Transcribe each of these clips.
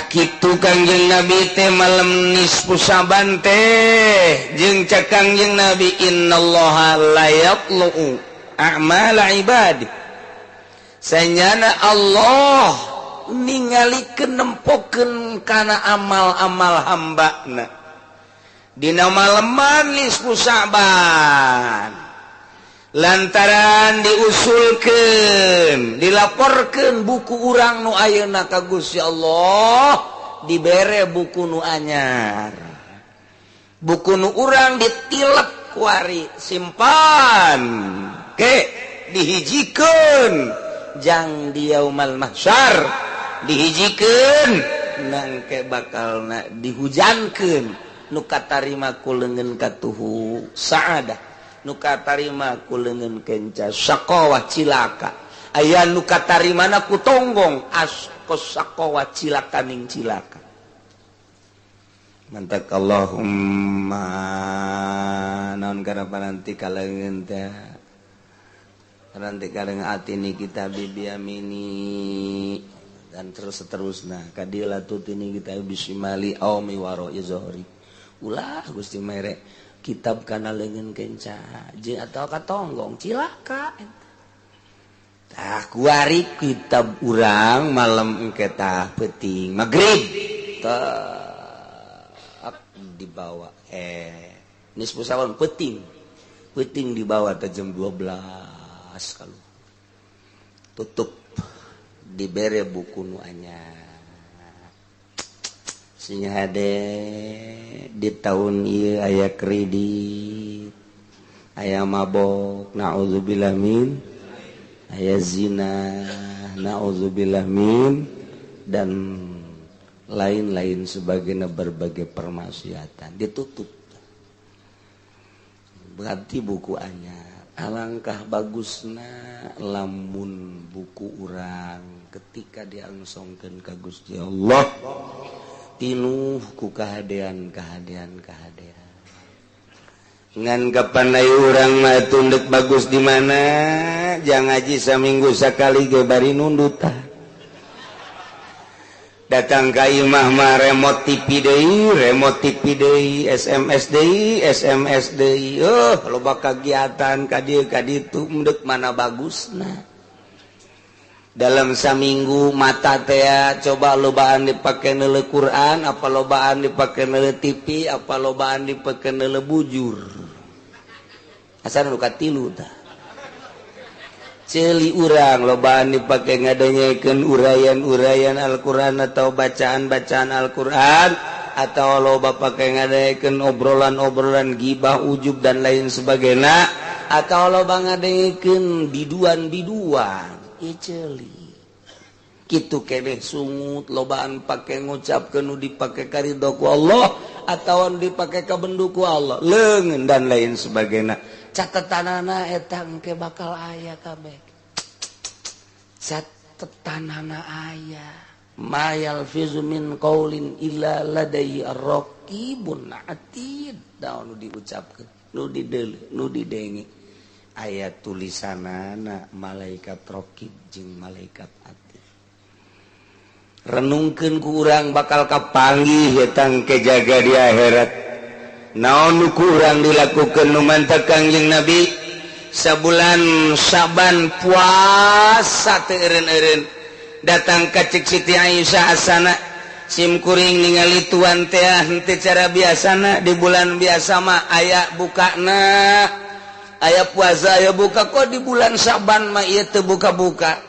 kitu Kangjeng Nabi teh malam nisfu Syaban teh jeung cak Kangjeng Nabi innallaha la yatlu'u a'mala ibadi sanyana Allah ningalikeun nempokeun kana amal-amal hambana dina maleman nisfu Syaban lantaran diusulkeun dilaporkeun buku urang nu ayeuna ka Gusti Allah dibere buku nu anyar buku nu urang ditilep kuari simpan ke dihijikeun jang di yaumul mahsyar dihijikeun nangke bakalna dihujankeun nu katarima ku leungeun katuhu saadah nu katarima ku leungeun kenca saqawah cilaka aya nu katarimana ku tonggong askos saqawah cilaka ning cilaka mantak Allahumma naon kana pananti kaleungeun teh nanti kareung ati ni kita biyamini dan terus seterusna kadila tutini kita bisimali aumi waro izhari ulah Gusti mere kitab kana leungeun kenca jeung atawa katonggong cilaka tah kuari kitab urang malam engke tah peuting magrib tah dibawa nisfu Syaban peuting dibawa teh jam 12 kalau tutup dibere buku nu anyar sinya hade di tahun ieu aya kredit aya mabok naudzubillah min aya zina naudzubillah min dan lain-lain sebagainya berbagai permaksiatan ditutup berarti buku anyar alangkah bagusna lamun buku urang ketika diangsongkeun ka Gusti Allah tinuh ku kahadean ngan kapan aya urang mah tunduk bagus di mana jang ngaji saminggu sakali ge bari nundut datang ka imah mah remote TV deui SMS deui loba kagiatan ka dieu ka ditu mendek mana bagusna dalam saminggu mata teh coba lobaan dipake neuleuh Quran apa lobaan dipake neuleuh TV apa lobaan dipake neuleuh bujur asal nu katilu tah ceuli urang lobaan dipake ngadengekeun urayan-urayan Al-Qur'an atau bacaan-bacaan Al-Qur'an atau loba pake ngadengekeun obrolan-obrolan gibah ujub dan lain sebagainya atau loba ngadengekeun biduan-biduan celi kitu keneh sungut lobaan pake ngucapkeun nu dipake karidho ku Allah atawa dipake ka bendu ku Allah leungeun dan lain sebagainya catetanana eta engke bakal aya kabeh catetanana aya mayal fizu min qaulin illa ladai ar-raqibun atid daun nu diucapkeun nu dideuleuh nu didenge ayat tulisanana malaikat raqib jeung malaikat atid renungkeun ku urang bakal kapanggih eta engke jaga di akhirat naon nu ku urang dilakukeun nu mantep Kangjeng Nabi sabulan Syaban puasa teu eureun-eureun datang ka cik Siti Aisyah asana sim kuring ningali tuan teh henteu cara biasana di bulan biasa mah aya bukana aya puasa aya buka kok di bulan Syaban mah ieu teu buka-buka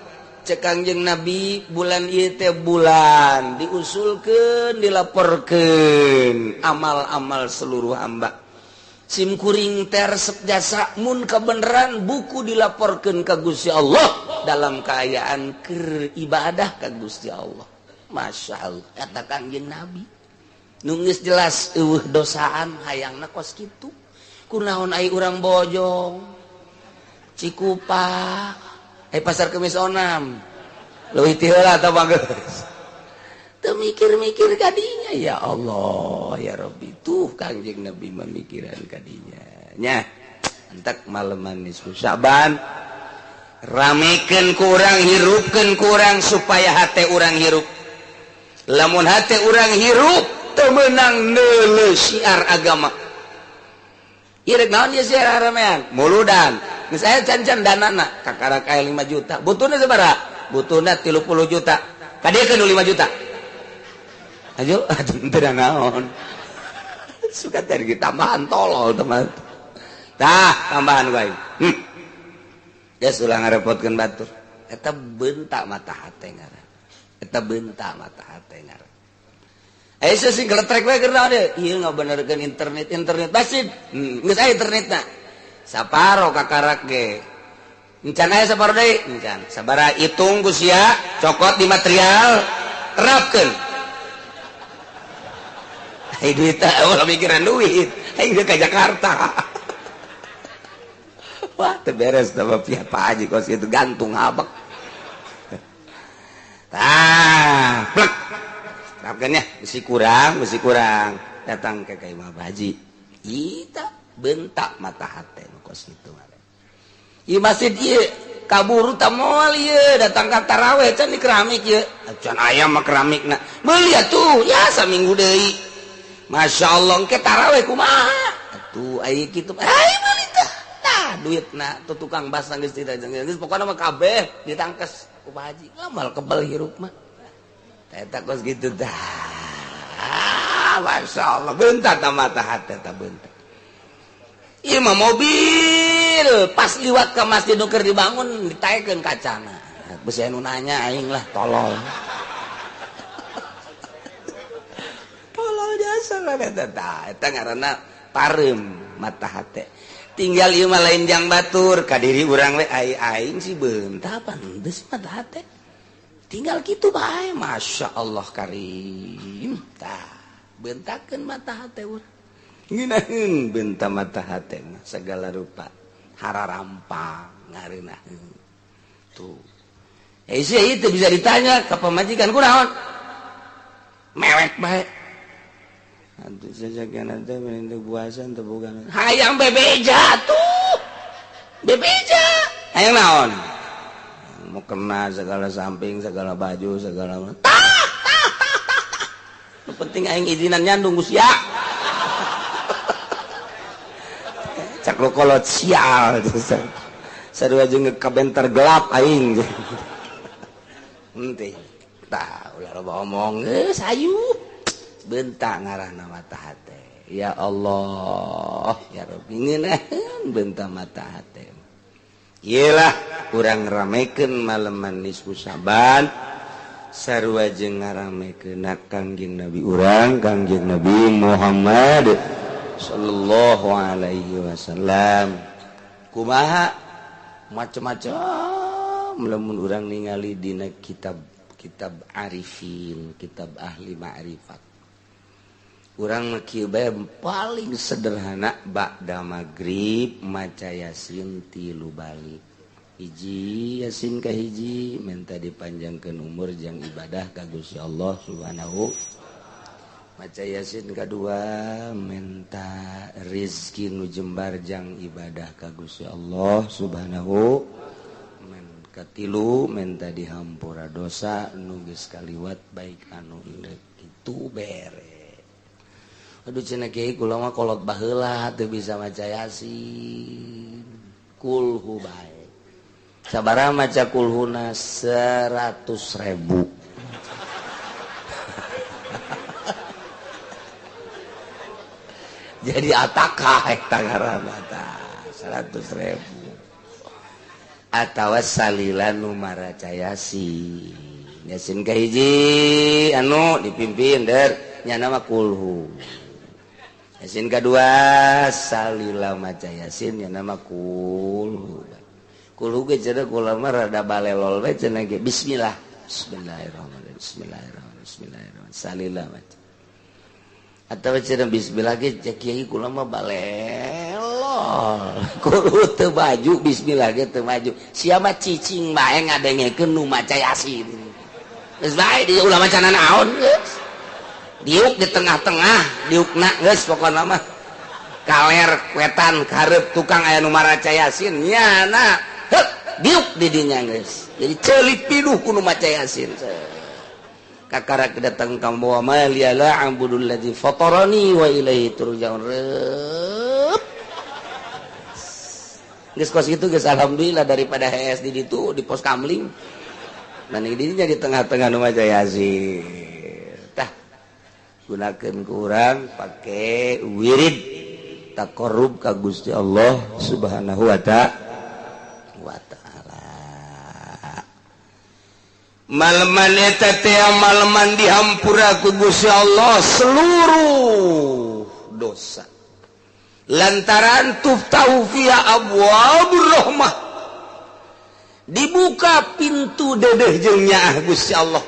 cek Kangjeng Nabi bulan ieu teh bulan diusulkeun dilaporkeun amal-amal seluruh hamba sim kuring teh resep jasa mun kabeneran buku dilaporkeun ka Gusti Allah dalam kaayaan keur ibadah ka Gusti Allah masyaallah kata Kangjeng Nabi nu geus jelas eueuh dosaan hayangna kos kitu kunaon ai urang Bojong Cikupa pasar Kemis Onam leuwih ti heula tah bageus teu mikir-mikir kadinya ya Allah ya Rabbi tuh Kangjeng Nabi mamikiran kadinya nya entek maleman nisfu Syaban ramekeun ku urang hirupkeun ku urang supaya hate urang hirup lamun hati urang hirup temenang neuleuh syiar agama. Ieu rek naon ieu syiar ramean? Muludan. Geus aya can-can danana kakarak aya 5 juta. Butuhna sabaraha? Butuhna 30 juta. Kadiekeun 5 juta. Ayo, teu naon. Suka tadi tambahan tolol teman. Tah, tambahan wae. Geus ulah ngarepotkeun batur. Eta bentak mata hate ngaran. Eta bentak mata hate ngaran. Aya sing geletrek wae keur naon ieu? Ieu ngabenerkeun internet basid. Geus aya internetna. Saparo kakarak ge. Encan aya saparo deui? Encan. Sabaraha hitung ku sia, cokot di material, terapkeun. Ai duit ulah mikiran duit. Ai ke Jakarta. Wah, teu beres da Pak Haji kos itu gantung habak. Tah, plek. Terapkeun ya, besi kurang. Datang ke Imam Haji. Ita bentak mata hate kos itu mare. Ieu masjid ieu kaburu tah moal ieu datang ka tarawih can di keramik ieu. Can aya mah keramikna. Meuli atuh ya saminggu deui. Masyaallah engke tarawih kumaha? Atuh aya kitu. Ai meuli tah. Tah duitna tuh tukang basah geus geus pokona mah kabeh ditangkes ku Pak Haji. Lamal kebal hirup mah. Eta kos gitu dah. Masyaallah bentak tah mata hate tah bentak. Ieu mah mobil pas liwat ke masjid nu keur dibangun ditaekeun kacana. Besi anu nanya aing lah tolol. Tolol jasa lah eta ngaranna pareum mata hate. Tinggal ieu mah lain jang batur ka diri urang we aing si beunta pan deus mata hate. Tinggal kitu bae masyaallah karim. Tah beuntakeun mata hate urang. Nginaheun benta mata hate segala rupa hararampang ngarenaheun tuh itu bisa ditanya ke pemajikan kunaon mewek bae atuh sajakeun teh menentu puasa teu boga hayang bebeja tuh bebeja hayang naon mau kena segala samping segala baju segala tah penting aing izinan nyandung sia cak lo kolot sial sarua jeung kabenter gelap aing henteu tah ulah loba omong geus hayu bentak ngaranna mata hate ya Allah ya Rabbi ngeunaheun bentak mata hate ieulah urang ramekeun maleman nisfu Saban sarua jeung ngaramekeun Kangjeng Nabi urang Kangjeng Nabi Muhammad sallallahu alaihi wasallam. Kumaha macam-macam lamun urang ningali dina kitab arifin, kitab ahli ma'rifat. Urang kieu bae paling sederhana ba'da magrib maca Yasin 3 bali. Hiji Yasin ka hiji minta dipanjangkeun umur jeung ibadah ka Gusti Allah Subhanahu. Maca Yasin kadua minta rizki nu jembar jang ibadah ka Gusti Allah Subhanahu. Men katilu minta dihampura dosa nu geus kaliwat baik anu kitu bere. Aduh cenah kiai kula mah kolot baheula teu bisa maca Yasin. Kulhu bae. Sabaraha maca kulhuna 100.000. Jadi atakah tangaran mata 100.000 atawa salila nu maraca Yasin. Yasin kahiji anu dipimpin der nya nama kulhu. Yasin kadua salila maca Yasin nya nama kulhu. Kulhu ge cenah kula mah rada balelol we cenah ge bismillah. Bismillahirrahmanirrahim. Salila maca atau cenah bismillah ge cek kiai kula mah balelol kudu teu maju bismillah ge teu maju sia mah cicing bae ngadengekeun nu maca Yasin geus bae di ulah macana naon geus diuk di tengah-tengah diukna geus pokona mah kaler wetan kareup tukang aya nu maca Yasin nyana heuk diuk di dinya geus jadi ceulik pinuh ku nu maca Yasin kakara kedatang kamu wa ma liyala abudul ladzi fatarani wa ilaihi turja'un. Geus kos kitu geus alhamdulillah daripada HS di ditu di pos kamling. Dan ini jadi tengah-tengah nu mah Yasin. Tah gunakeun ku urang pake wirid taqarrub ka Gusti Allah Subhanahu wa ta'ala. Maleman eta teh maleman dihampura ku Gusti Allah seluruh dosa. Lantaran tuftahu fiha abwabur rahmah. Dibuka pintu dedeh jeung nyaah Gusti Allah.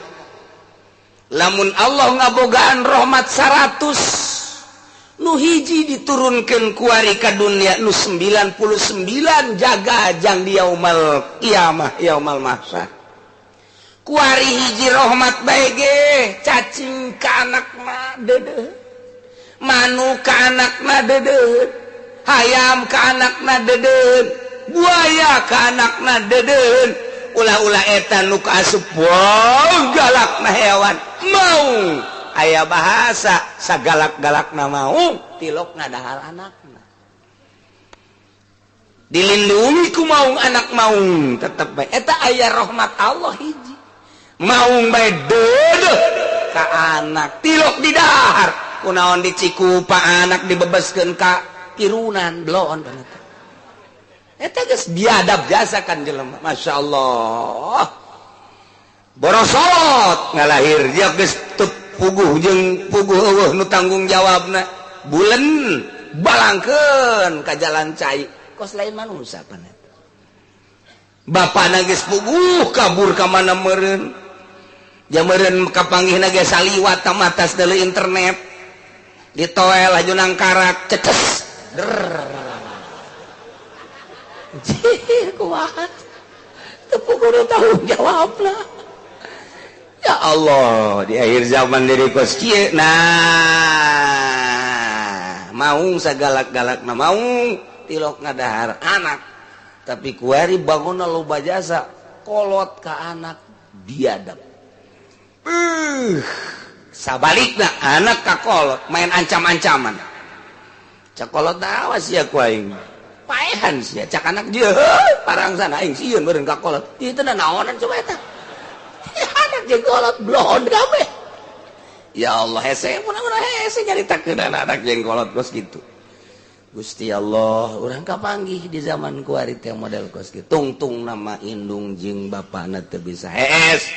Lamun Allah ngabogaan rahmat 100 nu hiji diturunkeun ku ari ka dunya nu 99 jaga ajang di yaumul kiamah yaumul mahsyar. Ku ari hiji rahmat bae ge cacing ka anakna dedeh, manuk ka anakna dedeh, hayam ka anakna dedeh, buaya ka anakna dedeun, ulah-ulah eta nu kaasup galakna hewan maung. Aya bahasa sagalak-galakna maung tilokna dahal anakna. Dilindungi ku maung anak maung tetep bae. Eta aya rahmat Allah hiji. Maung bae dedeuh ka anak tilok di dahar. Kunaon dicikupa anak dibebaskeun ka irunan bloon banget. Eta geus biadab jasa kan jelema. Masyaallah. Borosolot ngalahir dia geus teu puguh jeung puguh eueuh nu tanggung jawabna. Bulen balangkeun ka jalan cai. Kos lain manusia pan eta. Bapana geus puguh kabur ka mana meureun. Jameureun kapanggihna geus saliwat tamatas deuleu internet. Ditoel ajeunang karak ceces. Jih, kuat. Tepuk kudu tanggung jawab lah. Ya Allah, di akhir zaman dari kos kieu. Nah, maung sagalak-galakna maung tilok ngadahar anak. Tapi kuari bangunna loba jasa kolot ka anak biadab. Sabalikna anak ka kolot main ancam-ancaman. Cak kolot awas ya ku aing. Paehan sia cak anak dia parang sana aing sieun meureun ka kolot. Ieu teh naonan coba eta. Anak jeung kolot blon kabeh. Ya Allah hese mun-mun hese nyaritakeun anak jeung kolot kos kitu. Gusti Allah urang kapanggih di zaman kuari teh model kos kitu. Tungtung nama indung jeung bapana teu bisa hees.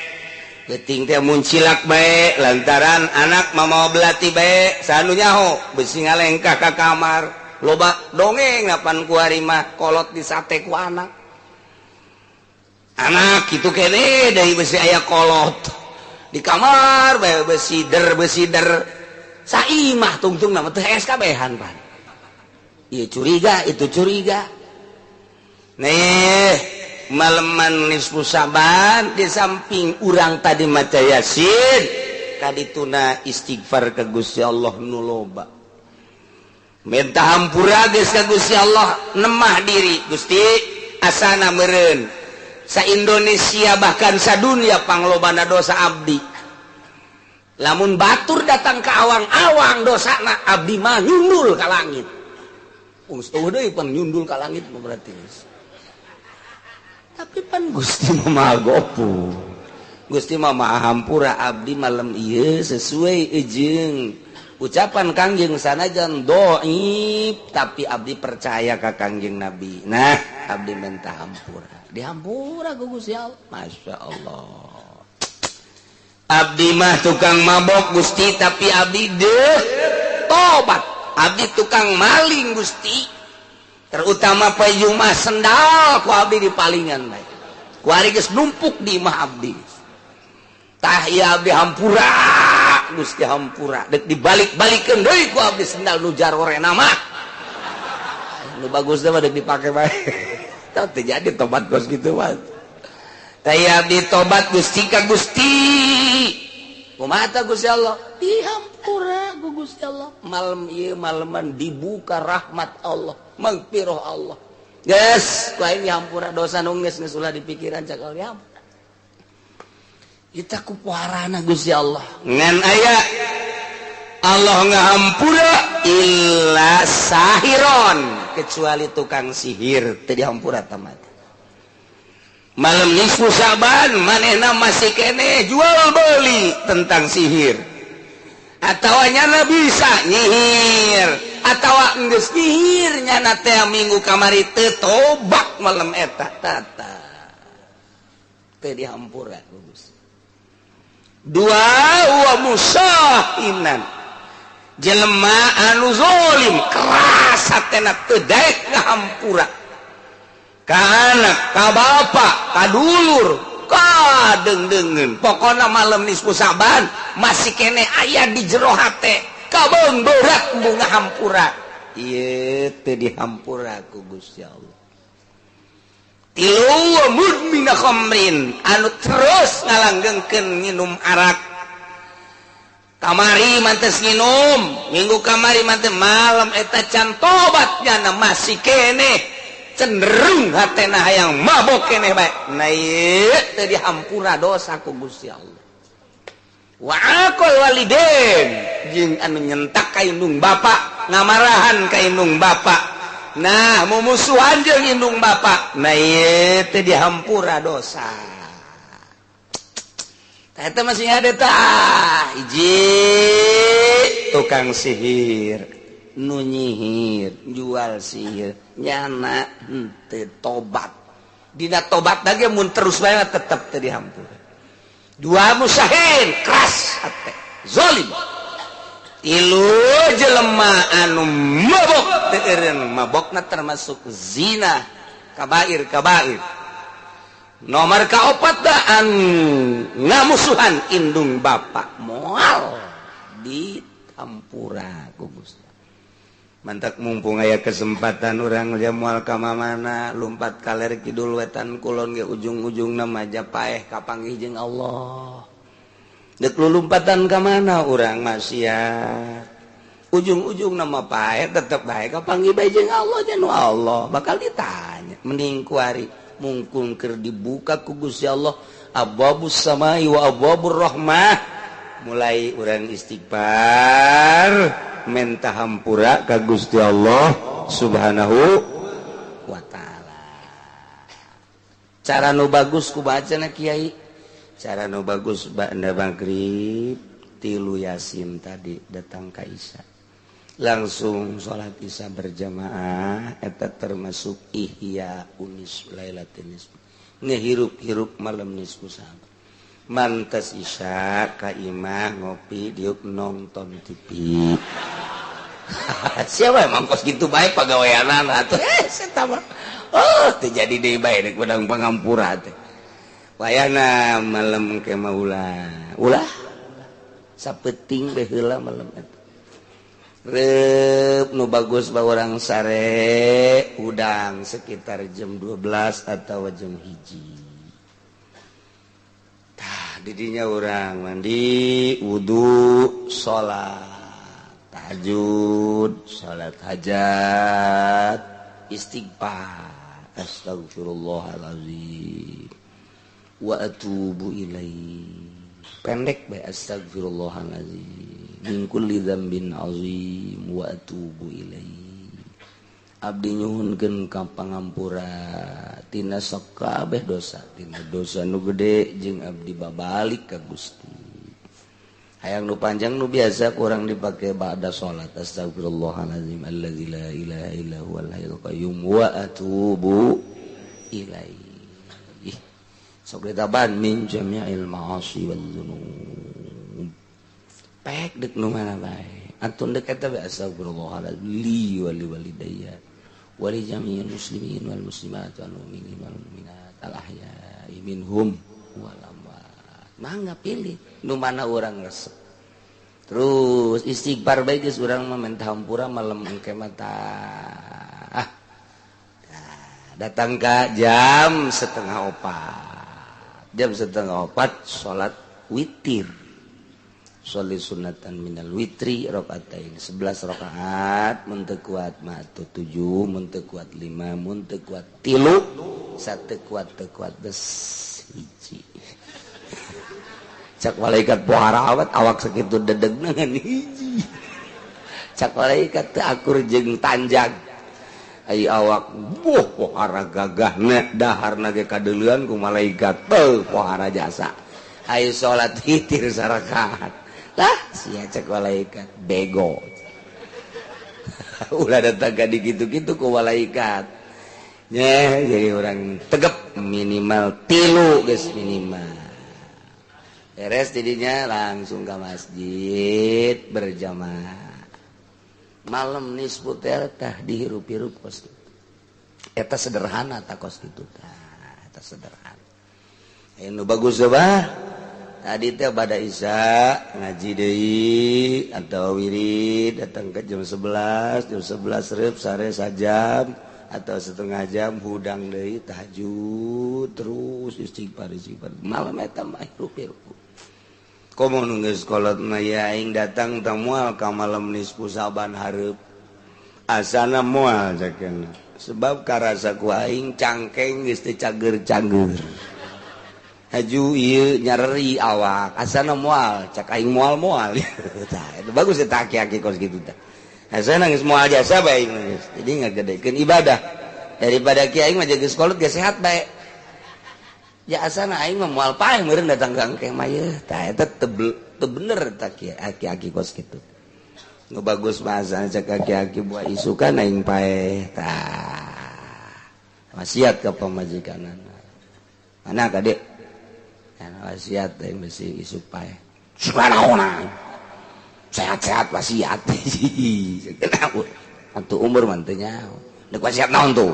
Geuting teh mun cilak bae lantaran anak mamawa belati bae sanu nyaho beusi ngalengkah ka kamar. Loba dongeng napan kuari mah kolot disate ku anak gitu kene dari besi aya kolot di kamar bae besider saimah tungtung nama teh es kabehan pan ieu curiga itu curiga nih maleman nisfu Saban di samping urang tadi maca Yasin kadituna istighfar ka Gusti Allah nu loba. Minta hampura geus ka Gusti Allah nemah diri Gusti asana meureun sa Indonesia bahkan sadunia panglobana dosa abdi lamun batur datang ke awang-awang dosana abdi mah nyundul ka langit eueuh deui pan nyundul ka langit berarti tapi pan Gusti mah maha gopu Gusti mah maha hampura abdi malam ieu sesuai jeung ucapan Kangjeng sanajan dhaif tapi abdi percaya ka Kangjeng Nabi. Nah, abdi minta hampura. Dihampura ku Gusti Allah. Masya Allah. Abdi mah tukang mabok Gusti tapi abdi deuh tobat. Abdi tukang maling Gusti. Terutama payung mah sendal ku abdi dipalingan bae. Ku ari geus numpuk di imah abdi. Tah ieu abdi hampura. Gusti hampura dek dibalik-balikeun deui ku abdi sendal nu jarorena mah nu bagus teh mah dek dipake bae tah teu jadi tobat kos kitu mah tah abdi tobat Gusti ka Gusti kumaha tah Gusti Allah dihampura ku Gusti Allah malam ieu maleman dibuka rahmat Allah magfirah Allah geus ku aing dihampura dosa nu geus ulah dipikiran cak Allah dihampura kita kupuarana Gusti Allah ngan aya Allah ngahampura illa sahiron kecuali tukang sihir teu dihampura tamat malam nisfu Saban manehna masih kene jual beli tentang sihir atawa nyana bisa nyihir atawa geus nyihir nyana teh minggu kamari teu tobat malam eta tata teu dihampura Gusti dua wa musahinan jelema anu zalim keras hatena teu daek ngahampura ka anak ka bapak ka dulur ka deung-deungeun pokona malam nisfu Saban masih kene aya di jero hate kabeung berat bunga hampura ieu teu dihampura ku Gusti Allah tilu mudmina khamrin anu terus ngalanggengkeun nginum arak kamari mantes nginum minggu kamari mantes malam eta can tobatnya masih kene cenderung hatena hayang mabok keneh bae na ieu teu dihampura dosa ku Gusti Allah wa aqul walidain jeung anu nyentak ka indung bapa ngamarahan ka indung bapa nah mumusuhan jeung indung bapa na ieu teu dihampura dosa eta masih ada tah hiji tukang sihir nu nyihir jual sihir nyana henteu tobat dina tobat lagi mun terus bae tetep teu dihampura dua musahin keras hate zalim tilu jelema anu mabok teu eureun mabokna termasuk zina kabair nomor kaopat da anu ngamusuhan indung bapa moal dihampura ku Gusti mantak mumpung aya kesempatan urang lia moal ka mamana lumpat kaler kidul wetan kulon ge ujung-ujungna Majapahit kapanggih jeung Allah deuk lulumpatan ka mana urang maksiat ujung-ujungna Majapahit tetep bae kapanggih bae jeung Allah jeung Allah bakal ditanya mending kuari mungkul keur dibuka ku Gusti Allah abwabus samai wa abwabur rahmah mulai urang istighfar minta hampura ka Gusti Allah Subhanahu wa taala. Cara nu bagus ku bacana kiai. Cara nu bagus ba'da maghrib tilu yasin tadi datang ka isya. Langsung salat isya berjamaah eta termasuk ihya unis lailatul nisf. Ngehirup-hirup malam nisfu Saban. Mantes isya ka imah ngopi diuk nonton TV. Siapa emang kos gitu baik pagaweanan atuh eta mah. Oh, teu jadi deui bae rek pedang pangampura teh. Wayahna malam ke maulah. Ulah sapeting bae heula malam eta. Rep nu bagus ba urang sare udang sekitar jam 12 atau jam 1. Didinya orang mandi wudu sholat tahajud sholat hajat istighfar astagfirullahaladzim wa atubu ilaihi pendek bae astagfirullahaladzim min kulli dzambin azim wa atubu ilaihi abdi nyuhunkeun ka pangampura tina sok kabeh dosa tina dosa nu gede jeung abdi babalik ka Gusti hayang nu panjang nu biasa kurang dipake ba'da salat astagfirullahalazim allazi la ilaha illa huwal hayyul qayyum wa atubu ilaihi sok ditaban min jami'il ma'asi wal dzunub pek deuk nu mana bae antun deuk eta bae astagfirullahalazim li wa li walidayya wali jami'il muslimin wal muslimat wal mu'minin wal mu'minat al ahya'i minhum wal amwat mangga pilih nu mana urang resep terus istighfar bae geus urang mah minta hampura malam engke mata datang ka jam 3:30 jam 3:30 salat witir sholli sunatan minal witri rakaatain 11 rakaat mun teu kuat mah 7 mun teu kuat 5 mun teu kuat 3 sateu kuat teu kuat 10 hiji cak malaikat pohara awak segitu dedeg nangan hiji cak malaikat teu akur jeung tanjang ai awak pohara gagahna daharna ge kadeuleun ku malaikat pohara jasa ai salat witir sarakaat lah sia cak malaikat bego ulah datang ka dikitu-kitu ku malaikat nya jadi orang tegep minimal 3 geus minimal beres tidinya langsung ke masjid berjamaah malam nisfu teh dihirup-hirup kos eta sederhana tak kos kitu tah eta sederhana anu bagus bah tadi teh bada isya ngaji deui atau wirid datang ke jam 11 reup sare sajam atau setengah jam hudang deui tahajud terus istighfar malam eta mah hirup-hirup komo nu geus kolot mah ya aing datang teh moal ka malam nisfu Saban hareup asana moal sakeuna sebab karasa ku aing cangkeng geus teu cager-cager haju ieu nyareri awak asana moal cak aing moal tah itu bagus eta aki-aki kos kitu tah asana geus moal jasa bae geus jadi ngagedekeun ibadah daripada kiai mah geus kolot geus sehat bae ya asana aing mah moal paeh meureun datang ka engke mah yeuh tah eta teu bener tah aki-aki kos kitu nu bagus mah asana cak aki-aki buat isukan aing paeh tah wasiat ka pamajikanana mana ka Dek wasiat aing bisi isuk paeh subhanallah sehat-sehat wasiat atuh umur mah teu nyaho deuk wasiat naon tuh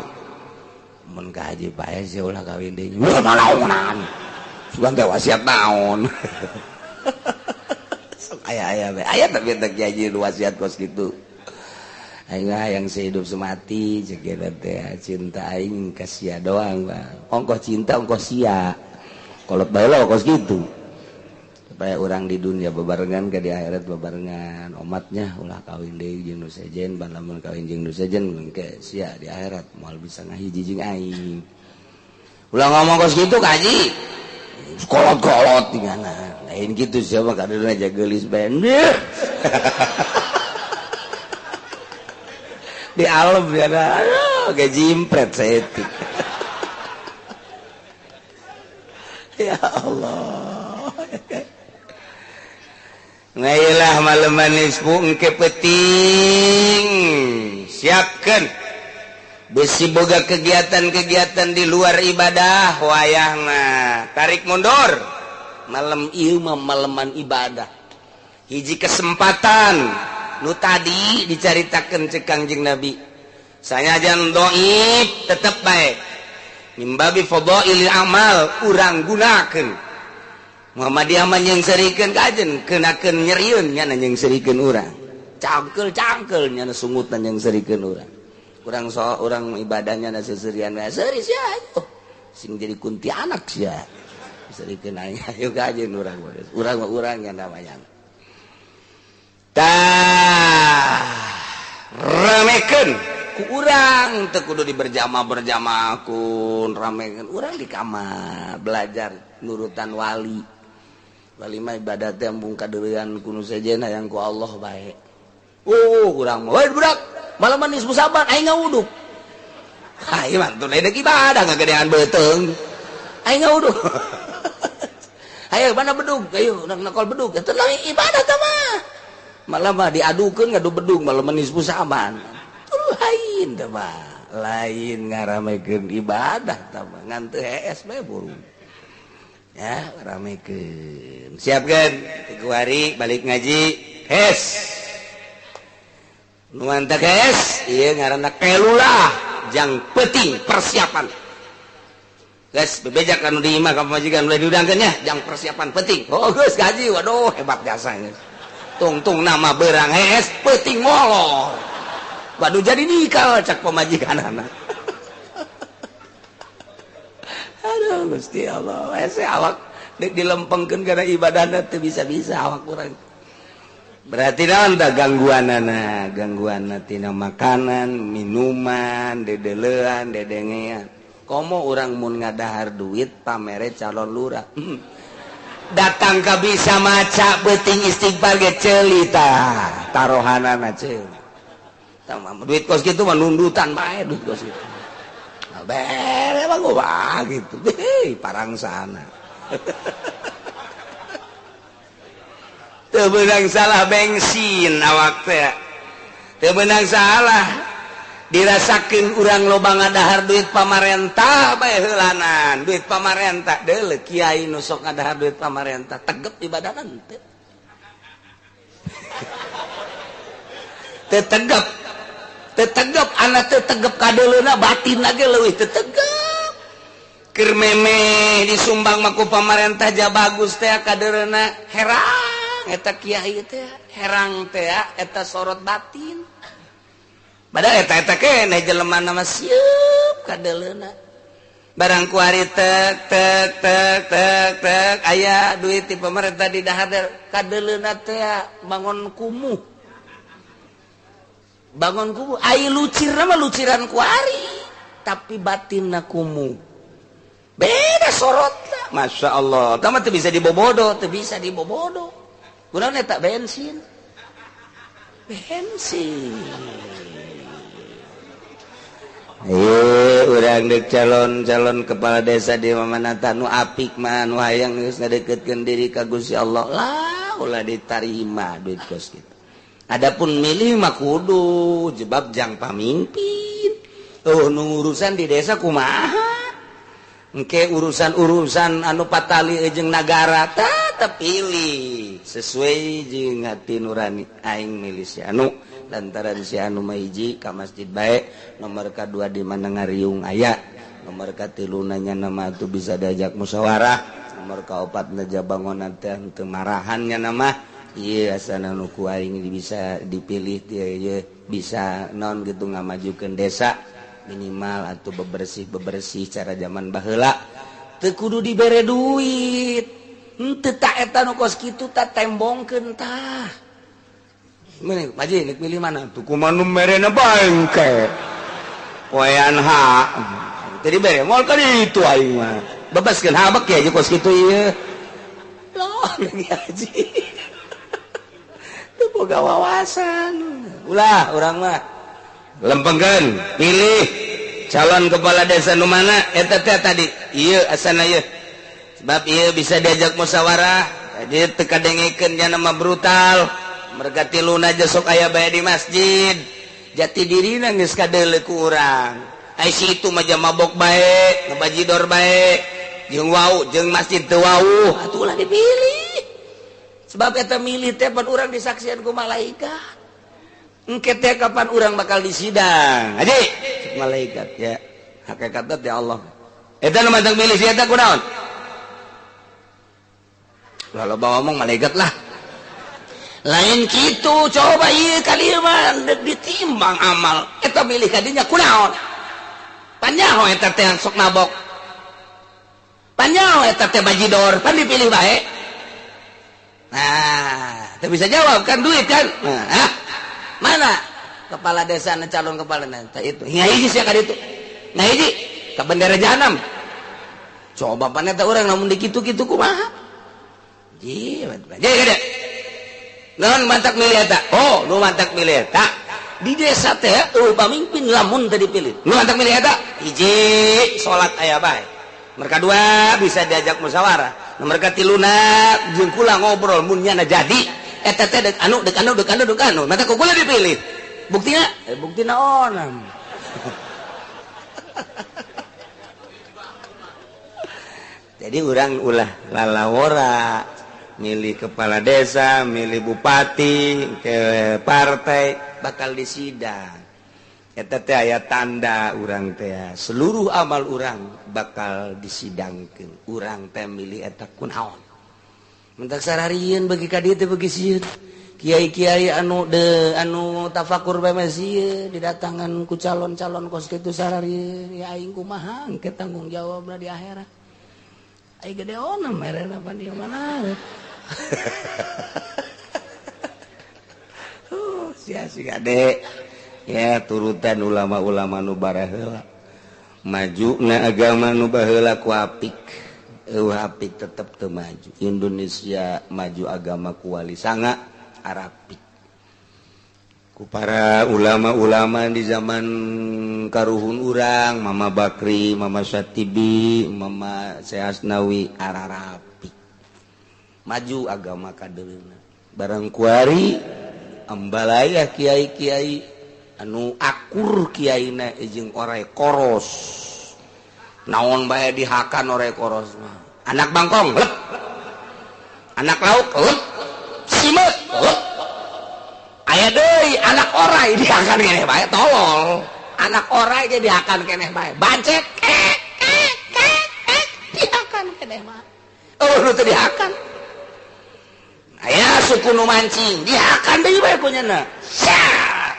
mun ka haji paeh sih ulah kawin deui naonan sugan teh wasiat naon sok aya bae aya tapi teh haji wasiat kos kitu aing hayang sehidup semati ceuk eta teh cinta aing ka sia doang bang ongkoh cinta ongkoh sia kolot bae lah kos kitu supaya orang di dunia bebarengan ke di akhirat bebarengan omatnya ulah kawin deui jeung nu sejen ban lamun kawin jeung nu sejen engke sia di akhirat moal bisa ngahiji jeung aing ulah ngomong kos kitu ka haji kolot-kolot tingana lain kitu sia mah kadeureuna aja geulis bae di alam ya ge jimpret saeutik ya Allah ngailah malaman nisfu engke penting siapkan besi boga kegiatan-kegiatan di luar ibadah wayahna tarik mundur malam ieu mah malaman ibadah hiji kesempatan nu tadi dicaritakeun cek Kangjeng Nabi sanyajan dhaif tetep bae mimbabi fadailil amal urang gunakeun Muhammadiyah mah nyengsarikeun kajen keunakeun nyerieun nya nyengsarikeun urang cangkel nya sungutan nyengsarikeun urang urang ibadahnya na seuseurean wae seuri sia atuh sing jadi kuntianak sia sarikeun aing ayo kajen urang mah urang nya namanya tah ramekeun ku urang teu kudu diberjamaah kun ramekeun urang di kamar belajar nurutan wali mah ibadah teh embung kadeurean ku nu sejen hayang ku Allah bae urang mah we budak malaman nisfu Saban aing ngawuduk ieu mah teu deuk ibadah ngagedean beuteung aing ngawuduk hayo mana bedug ayo nakol bedug teu ibadah teh mah malah mah diadukeun ngadu bedug malaman nisfu Saban lain teh mah lain ngaramekeun ibadah teh mah ngan teu hees bae burung ya ramekeun siapkeun 3 hari balik ngaji hes nu anta hes ieu ngaranna kelulah jang penting persiapan geus bebejak anu di imah ka pamajikan mulai diudangkeun nya jang persiapan penting oh geus gaji waduh hebat jasanya tungtung nama beurang hes penting molor waduh jadi nikah cak pamajikanana aduh Gusti Allah ese awak dek dilempengkeun kana ibadahna teu bisa-bisa awak urang berarti naon tah gangguanna tina makanan minuman dedeleuan dedengean komo urang mun ngadahar duit pamere calon lurah datang ka bisa maca beuting istighfar ge celita tarohanana ceul duit kos kitu mah nundutan bae duit kos kitu bere mah gua gitu parang sana teu beunang salah bensin awak teh teu beunang salah dirasakeun urang loba ngadahar duit pamarentah bae heulanan duit pamarentah deuleu kiai nu sok ngadahar duit pamarentah tegep ibadahan teu tegep anak teu tegep kadeuleuna batinna ge leuwih teu tegep keur meme disumbang mah ku pamarentah ja bagus teh kadeureuna herang eta kiai teh herang teh eta sorot batin padahal eta kene jelema nama sieup kadeuleuna barang ku ari tek aya duit ti pemerintah di dahar kadeuleuna teh bangun kumuh ai lucirna mah luciran ku ari tapi batinna kumuh beda sorotna masyaallah tah mah teu bisa dibobodo kunaon eta bensin urang dek calon kepala desa di Mamanata nu apik mah nu hayang geus ngadeukeutkeun diri ka Gusti Allah lah ulah ditarima duit kos kitu. Adapun milih mah kudu jebab jang pamimpin. Nu urusan di desa kumaha? Engke urusan anu patali jeung nagara tah pilih sesuai jeung hati nurani aing milih si anu lantaran si anu mah hiji ka masjid bae nomor kadua di mana ngariung aya nomor katiluna nya nama atuh bisa diajak musyawarah nomor kaopatna jabangonan teh teu marahan nya nama ieu asana nu ku aing bisa dipilih ieu bisa naon gitu ngamajukeun desa minimal atuh bebersih cara zaman baheula teu kudu dibere duit henteu ta eta nu kos kitu tah tembongkeun tah. Mana Maji nek milih mana tuh kumaha nu merena bangke poean ha tadi bere moal ka ditu aing mah bebaskeun habek ya kos kitu ieu loh ngaji teu boga wawasan ulah urang mah lempengkeun pilih calon kepala desa nu mana eta teh tadi ieu asana ieu sebab ieu bisa diajak musyawarah jadi teu kadengekeun nya nama brutal mereka tiluna aja sok aya bae di masjid jati dirina geus kadeuleu ku urang ai situ mah jam mabok bae ngabajidor bae jeung wau jeung masjid teu wau atuh ulah dipilih sebab eta milih teh pan urang disaksian ku malaikat engke teh kapan urang bakal disidang aji malaikat ya hakikatna teh Allah eta nu mantang milih si eta kunaon lalu bawa ngomong malaikat lah lain gitu coba iya kali mah ditimbang amal eta milih kadinya kunaon panyaho eta teh sok nabok panyaho eta teh bajidor pan dipilih bae nah teu bisa jawab kan duit kan nah mana kepala desa na calon kepala desa itu hiji sia ka ditu nah hiji ka bendera jahanam coba pan eta urang lamun dikitu-kitu kumaha ji gede naon mantak milih eta oh nu mantak milih eta di desa teh pamimpin lamun teu dipilih nu mantak milih eta hiji salat aya bae nomor kadua bisa diajak musyawarah nomor katiluna jeung kula ngobrol mun nya jadi eta teh dek anu mantak kula dipilih buktina naon jadi urang ulah lalawora milih kepala desa, milih bupati, ke partai bakal disidang. Eta teh aya tanda urang teh seluruh amal urang bakal disidangkeun. Urang teh milih eta kunaon. Mentak sararieun bagi ka dieu teh bagi sieun. Kiai-kiai anu tafakur bae mah sieun didatangan ku calon-calon kos kitu sararieun ya aing kumaha engke tanggung jawabna di akhirat. Ai gede ona merena pan di mana. Sia-sia gade ya turutan ulama-ulama nu baraheula majuna agama nu baheula ku apik apik tetap teu maju. Indonesia maju agama kuali sanga Arabik. Ku para ulama-ulama di zaman karuhun urang, Mama Bakri, Mama Syatibi, Mama Seasnawi Ararapik. Maju agama kadeuna. Barang kuari ambalaya kiai-kiai anu akur kiaina jeung orai koros. Naon bae dihakan orai koros mah. Anak bangkong, lep. Anak lauk, lep. Simet, lep. Aya deui anak orai dihakan keneh bae tolol. Anak orai ge dihakan keneh bae. Bancet dihakan keneh mah. Oh, nu teu dihakan. Aya suku nu mancing, dihakan deui bae ku nyeuna.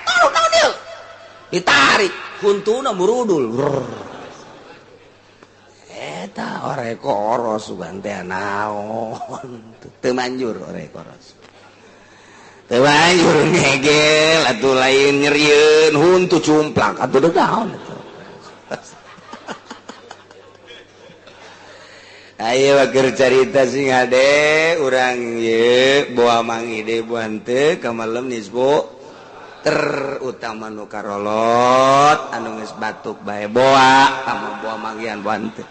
Naon dieu? Ditarik, huntuna murudul. Eta orai koros sugan teh naon? Teu manjur orai koros. Tewayur ngegel atuh lain nyerieun huntu cumplak atuh deuk naon atuh. Ayo keur carita sing hade urang ieu boa mangide buan teu ka malem nisbu terutama nu karolot anu geus batuk bae boa sama boa manggian buan teu.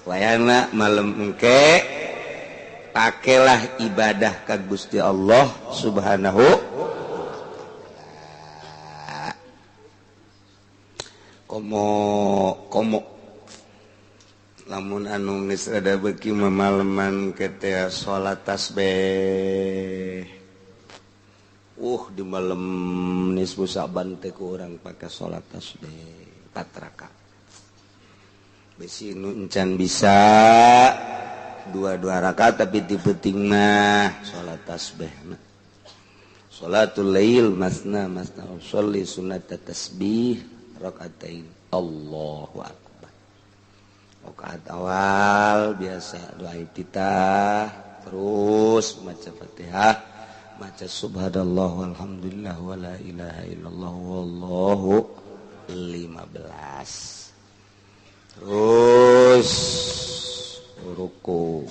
Wayana malem engke pakailah ibadah ka Gusti Allah Subhanahu komo lamun anu geus rada beuki mamaleman ketea salat tasbih di malam nisfu Saban teh ku urang pake salat tasbih 4 rakaat besi nu encan bisa 2 rakaat tapi dipentingna salat tasbih. Salatul lail masna sholli sunat tasbih rakaatain. Allahu akbar. Rakaat awal biasa doa iftitah, terus maca Fatihah, maca subhanallah walhamdulillah wala ilaha illallah wallahu 15. Terus ruku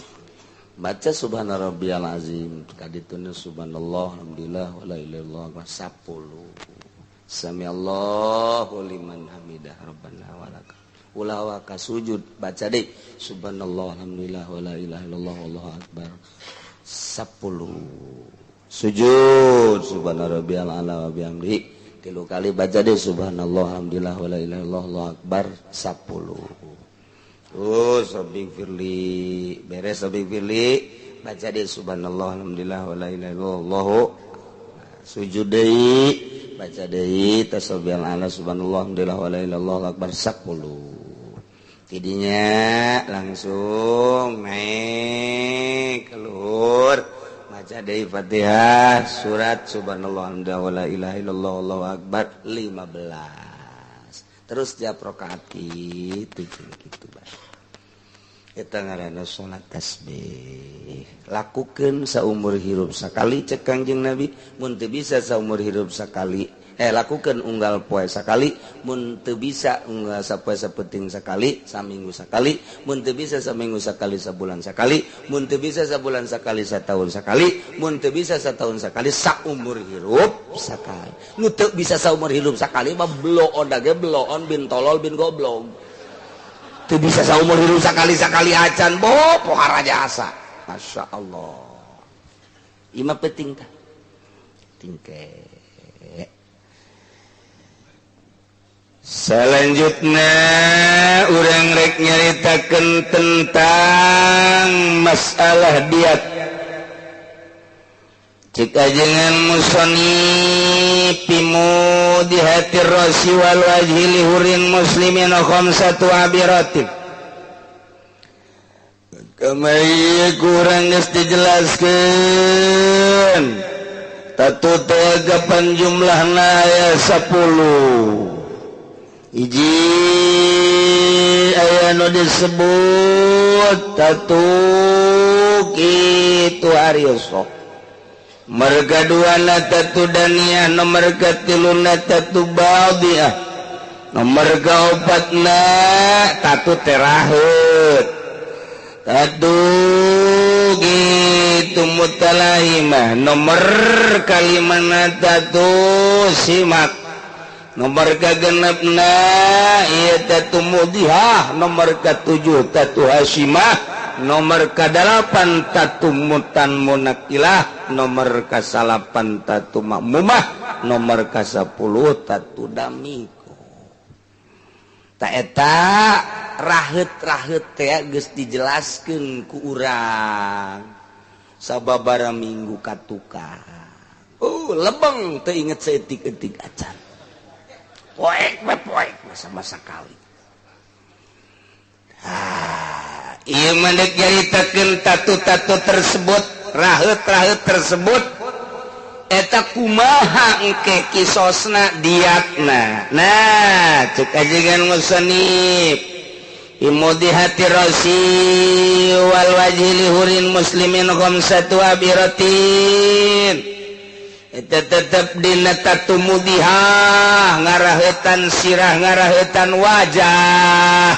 baca subhana rabbiyal azim kadituna subhanallah alhamdulillah wala ilaha illallah 10 sami Allahu liman hamidah rabbana walakal ula ka sujud baca deui subhanallah alhamdulillah wala ilaha illallah wallahu akbar 10 sujud subhana rabbiyal a'la wa bihamdihi 3 kali baca deui subhanallah alhamdulillah wala ilaha illallah wallahu akbar 10. Rabbi firli beres Rabbi firli baca deui subhanallah alhamdulillah wala ilaha illallah sujud deui baca deui tasbihal ala subhanallah alhamdulillah wala ilaha illallah akbar 10 tidinya langsung naik keluar baca deui Fatihah surat subhanallah alhamdulillah wala ilaha illallah wallahu akbar 15 terus tiap rakaat kitu bae. Eta ngaranna salat tasbih. Lakukeun saumur hirup sakali cek Kangjeng Nabi, mun teu bisa saumur hirup sakali. Lakukeun unggal poe sakali, mun teu bisa unggal sapoe sapeting sakali, saminggu sakali, mun teu bisa saminggu sakali sabulan sakali, mun teu bisa sabulan sakali satahun sakali, mun teu bisa satahun sakali saumur hirup sakali. Nu teu bisa saumur hirup sakali mah bloon dage bloon bin tolol bin goblok. Itu bisa saumur hidup sekali acan pohara jasa. Masya Allah. Ima penting tak? Tingke. Selanjutnya urang rek nyaritakeun tentang masalah diat. Cik ajengan musoni pimu di hati rosi wal wajhi lihurin muslimin khamsatu abiratin. Kamari kurang geus dijelaskeun. Tatu tagapan jumlahna aya 10. Hiji aya nu disebut tatu kitu ariosok. Marga duana tatu daniyah nomor katiluna tatu ba'diyah nomor kaopatna tatu teraheut Aduh gitu mutalaimah nomor kalimana tatu simak nomor kagenepna ieu tatu mudihah nomor ka-7 tatu hasimah nomor ka-8 tatu mutan munakilah nomor ka-8 tatu makmumah nomor ka-10 tatu damiko ta eta raheut teh geus dijelaskeun ku urang sababaraha minggu ka tukang. Lebeng teu inget saeutik-eutik acan. Poek sama sekali. Ieu mah deuk nyaritakeun tatu-tatu tersebut, raheut tersebut eta kumaha engke kisosna diatna. Nah, cek ajengan musannif imudihati rasi wal wajhi hurin muslimin khamsatu abiratin. Eta tetep dina tatu mudihah ngaraheutan sirah ngaraheutan wajah.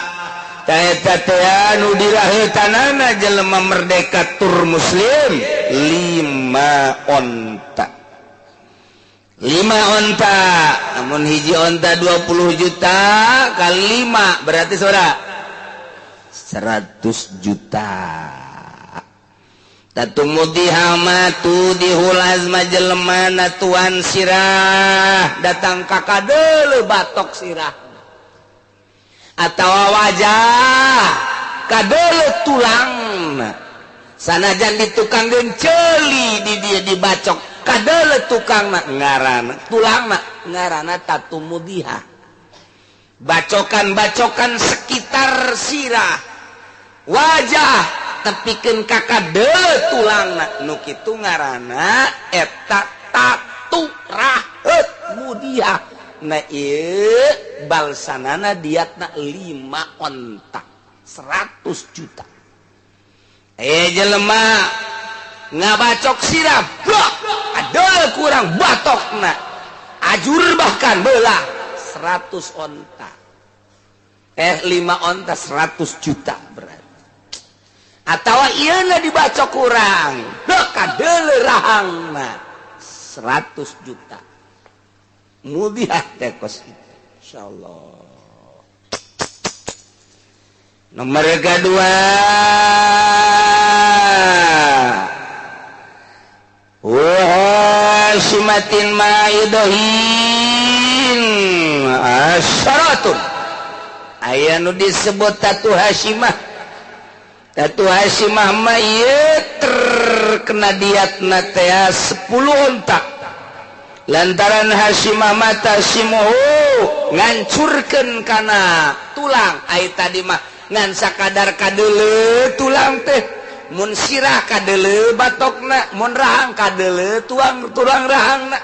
Ta eta teh anu diraheutanana jelema merdeka tur muslim 5 onta. 5 onta, namun hiji onta 20 juta kali 5 berarti saudara 100 juta. Tatu mudihah matu dihulaz majelema natuan sirah datang ka kadeuleu batok sirah atawa wajah kadeuleu tulangna sanajan ditukangkeun ceuli di dia dibacok kadeuleu tukangna ngaranna tulangna ngaranna tatu mudihah bacokan-bacokan sekitar sirah wajah tepikeun ka kadeuleu tulangna nu kitu ngaranna eta tatu raheut mudihah. Na ieu balsanana diatna 5 onta 100 juta. Jelema ngabacok sirah kadeuleu kurang batokna ajur bahkan beulah 100 onta 5 onta 100 juta berarti. Atawa ieuna dibacok kurang kadeuleu rahangna 100 juta. Mudihah teh kos itu insyaallah. Nomor kedua simatin maidohin asyaratun aya nu disebut tatu hasimah. Tatu hasimah mah ieu terkena diatna teh 10 onta. Lantaran hasimah mata simuhu ngancurkeun kana tulang ai tadi mah ngan sakadar kadeuleu tulang teh mun sirah kadeuleu batokna mun rahang kadeuleu tulang rahangna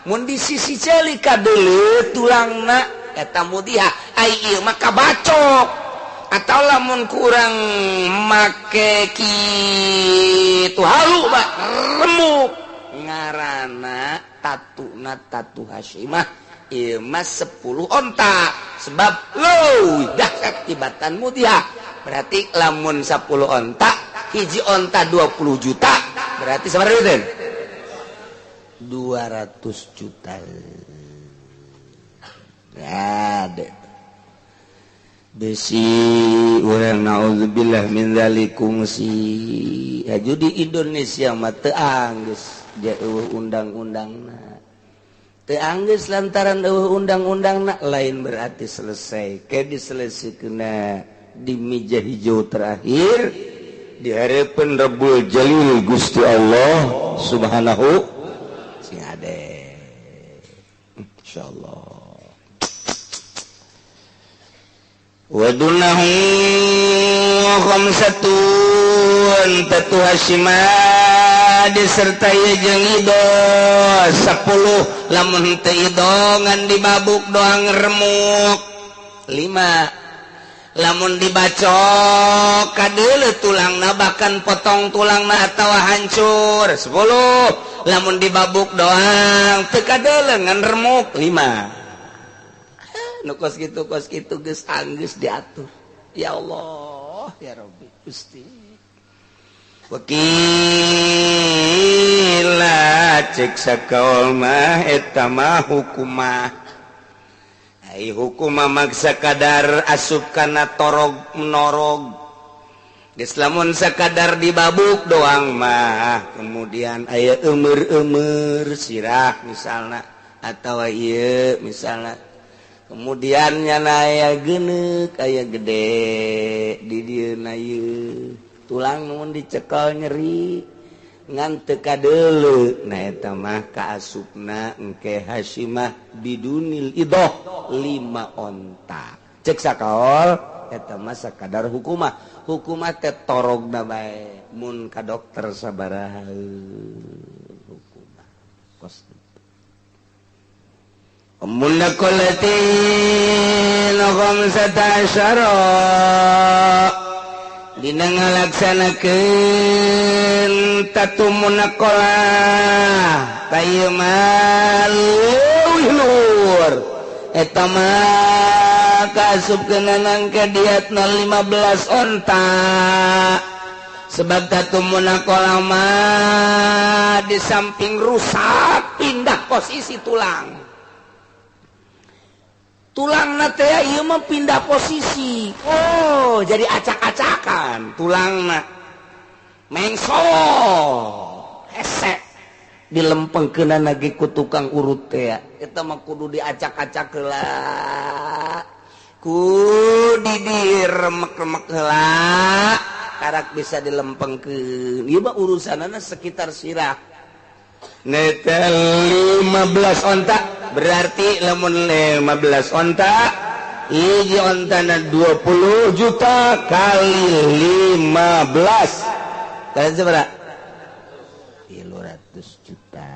mun di sisi ceuli kadeuleu tulangna eta mudihah ai ieu mah kabacok atau lamun kurang make kitu halu mah remuk ngaranna tatu hasimah ieu mah 10 onta sebab leuwih dahsyat tibatan mudihah berarti lamun 10 onta hiji onta 20 juta berarti sabaraha duit 200 juta gade besi urang naudzubillah min zalikum si aju di Indonesia mah teu anggeus undang-undangna teu anggeus lantaran undang-undangna lain berarti selesai ke diselesikeunna di meja hijau terakhir di hareupeun Rabbul Jalil Gusti Allah Subhanahu sing ade insyaallah. Wadunahu khamsatun tatu hasimah disertai jeung ido 10 lamun teu ido ngan dibabuk doang remuk 5 lamun dibacok kadeuleu tulangna bahkan potong tulangna atawa hancur 10 lamun dibabuk doang teu kadeuleu ngan remuk 5 nu kos gitu geus anggeus diatur ya Allah ya Rabbi Gusti. wakila cek sakaul mah eta mah hukumah ai hukumah maksa kadar asup kana torog menorog geus lamun sakadar dibabuk doang mah kemudian aya eumer-eumer sirah misalna atawa ieu misalna kemudian nyana aya geuneuk aya gede di dieuna ieu tulang mun dicekel nyeri ngan teu kadeuleu nah eta mah kaasupna engke Hasyimah bidunil idoh 5 onta cek sakaol eta mah sakadar hukumah teh torogna bae mun ka dokter sabaraha hukumah kos mun nakolatin khamsata asyara dina ngalaksanakeun tatu munakolah kayu malur eta mah kaasupkeun nangka diatna 15 onta sebab tatu munakolah mah di samping rusak pindah posisi tulang nate ieu mah pindah posisi oh jadi acak-acakan tulangna mengso hese dilempengkeunana ge ku tukang urut teh eta mah kudu diacak-acak heula ku diremek-remek heula karak bisa dilempengkeun ieu mah urusanana sekitar sirah neta 15 onta berarti lamun 15 onta hiji ontana 20 juta kali 15 kali seberapa 300 juta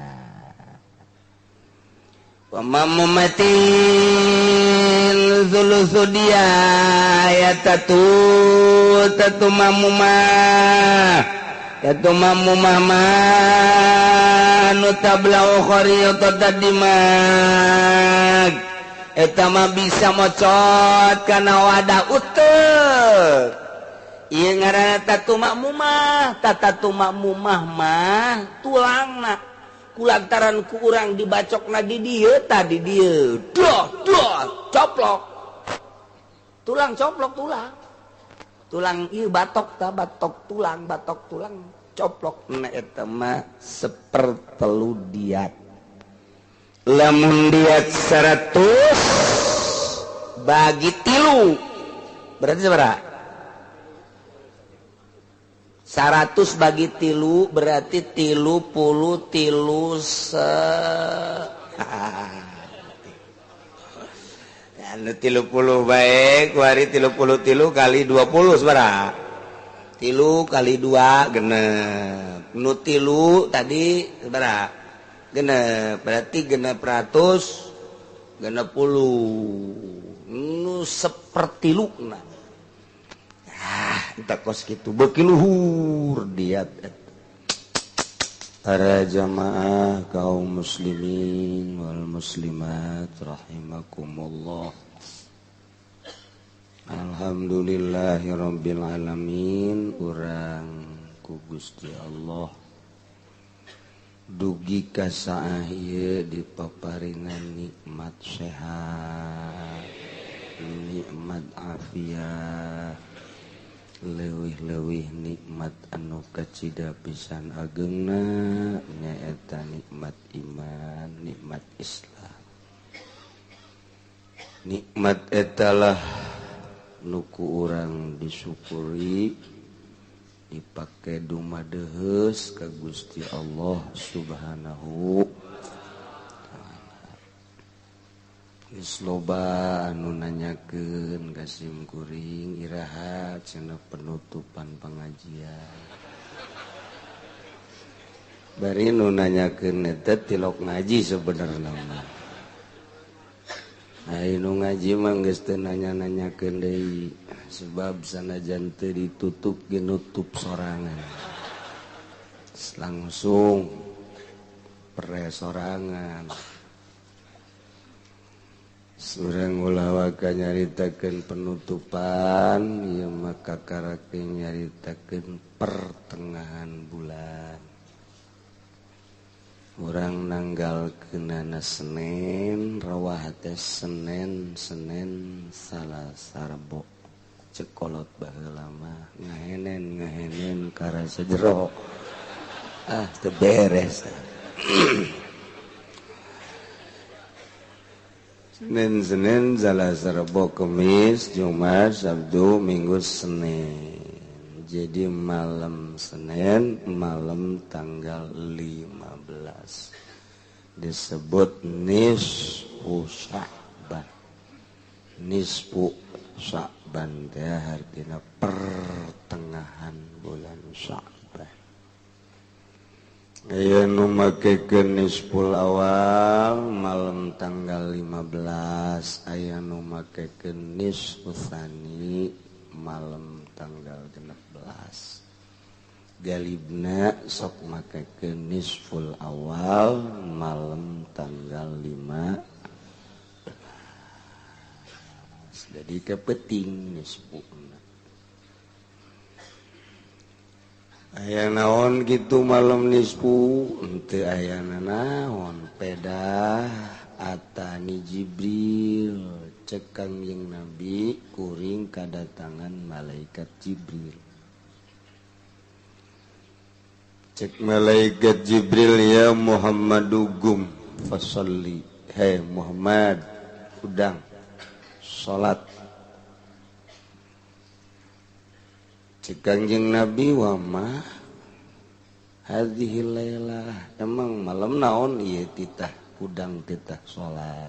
wa mamumatin zulusudia ya tatu mamumah yaitu mamumah nu tablau khariyatat dimag eta mah bisa mocot kana wadah uteuk ieu ngaranna tatu makmumah mah tulangna kulantaran ku urang dibacokna di dieu tadi dieu doh coplok tulang ieu batok tulang coplok na eta mah sepertelu diat lamun diat 100 bagi 3 berarti seberapa 100 bagi 3 berarti 33 anu 30 bae kuari 33 kali 20 seberapa 3 kali 2 genep nu 3 tadi seberapa genep berarti genep ratus genep puluh nu sepertiluna entah kos kitu beuki luhur diat para jamaah kaum muslimin wal muslimat rahimakumullah. Alhamdulillahirabbil alamin urang ku Gusti Allah dugi ka saah ieu dipaparingan nikmat sehat nikmat afiat leuwih-leuwih nikmat anu kacida pisan ageungna nyaeta nikmat iman nikmat Islam nikmat etalah nuku urang disyukuri dipake dumadeheus ka Gusti Allah Subhanahu geus loba anu nanyakeun ka sim kuring iraha cenah penutupan pengajian bari nu nanyakeun eta tilok ngaji sebenarna mah nu ngaji mah geus teu nanya-nanyakeun deui sebab sanajan teu ditutup ge nutup sorangan langsung pere sorangan Surang ulawaka nyaritakeun penutupan ieu maka karake nyaritakeun pertengahan bulan. Urang nanggalkeunana Senin, rawah teh Senin Salasa Rebo. Cekolot baheula mah ngahenen karasa jero. Teu beres. Senin, Selasa, Rabu, Kamis, Jumat, Sabtu, Minggu, Senin. Jadi malam Senin, malam tanggal 15. Disebut nisfu Sya'ban. Nisfu Sya'ban teh artinya pertengahan bulan Sya'ban. Aya nu makekeun nisful awal malam tanggal 15, aya nu makekeun nisfu tsani malam tanggal 16. Galibna sok makekeun nisful awal malam tanggal 15. Jadi kepenting nisfuna. Aya naon gitu malam nisfu henteu ayana naon pedah atani Jibril cek Kangjeng Nabi kuring kadatangan malaikat Jibril. Cek malaikat Jibril ya Muhammadu gum fasalli. Hei Muhammad udang salat. Cek Kangjeng Nabi wa ma hadhihi lailah, emang malam naon ieu titah udang titah salat.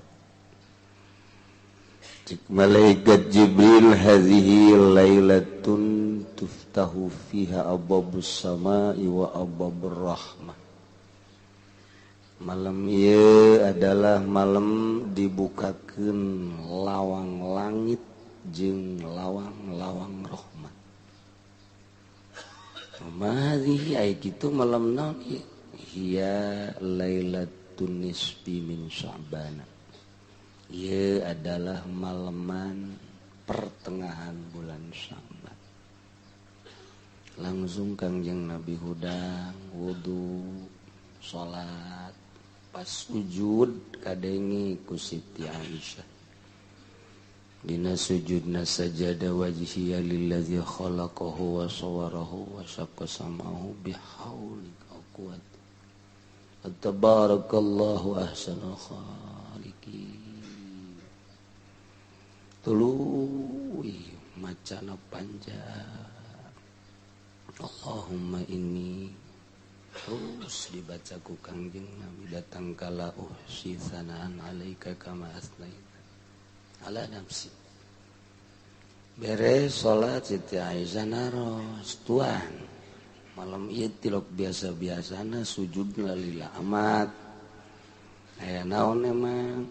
Cek malaikat Jibril hadhihi lailatun tuftahu fiha abwabus samai wa abwabur rahmah. Malam ieu adalah malam dibukakeun lawang langit jeung lawang-lawang rahmat. Madhi ay kitu malam naon hiya lailatun nisfi min Sya'ban. Ieu adalah malaman pertengahan bulan Sya'ban. Langsung Kangjeng Nabi hudang wudu salat pas sujud kadengi ku Siti Aisyah. Dina sujudna sajada wajhiya lillazi khalaqahu wa sawwarahu wa syaqqa sam'ahu bihaulika quwwati tabarakallahu ahsanul khaliqin. Tuluy macana panjang Allahumma inni terus dibaca ku Kangjeng Nabi datang kala uhsi sanaan alaika kama asnaita ala nafsi. Beres salat Siti Aisyah naros tuan malam ieu tilok biasa-biasana sujudna lila amat aya naon emang.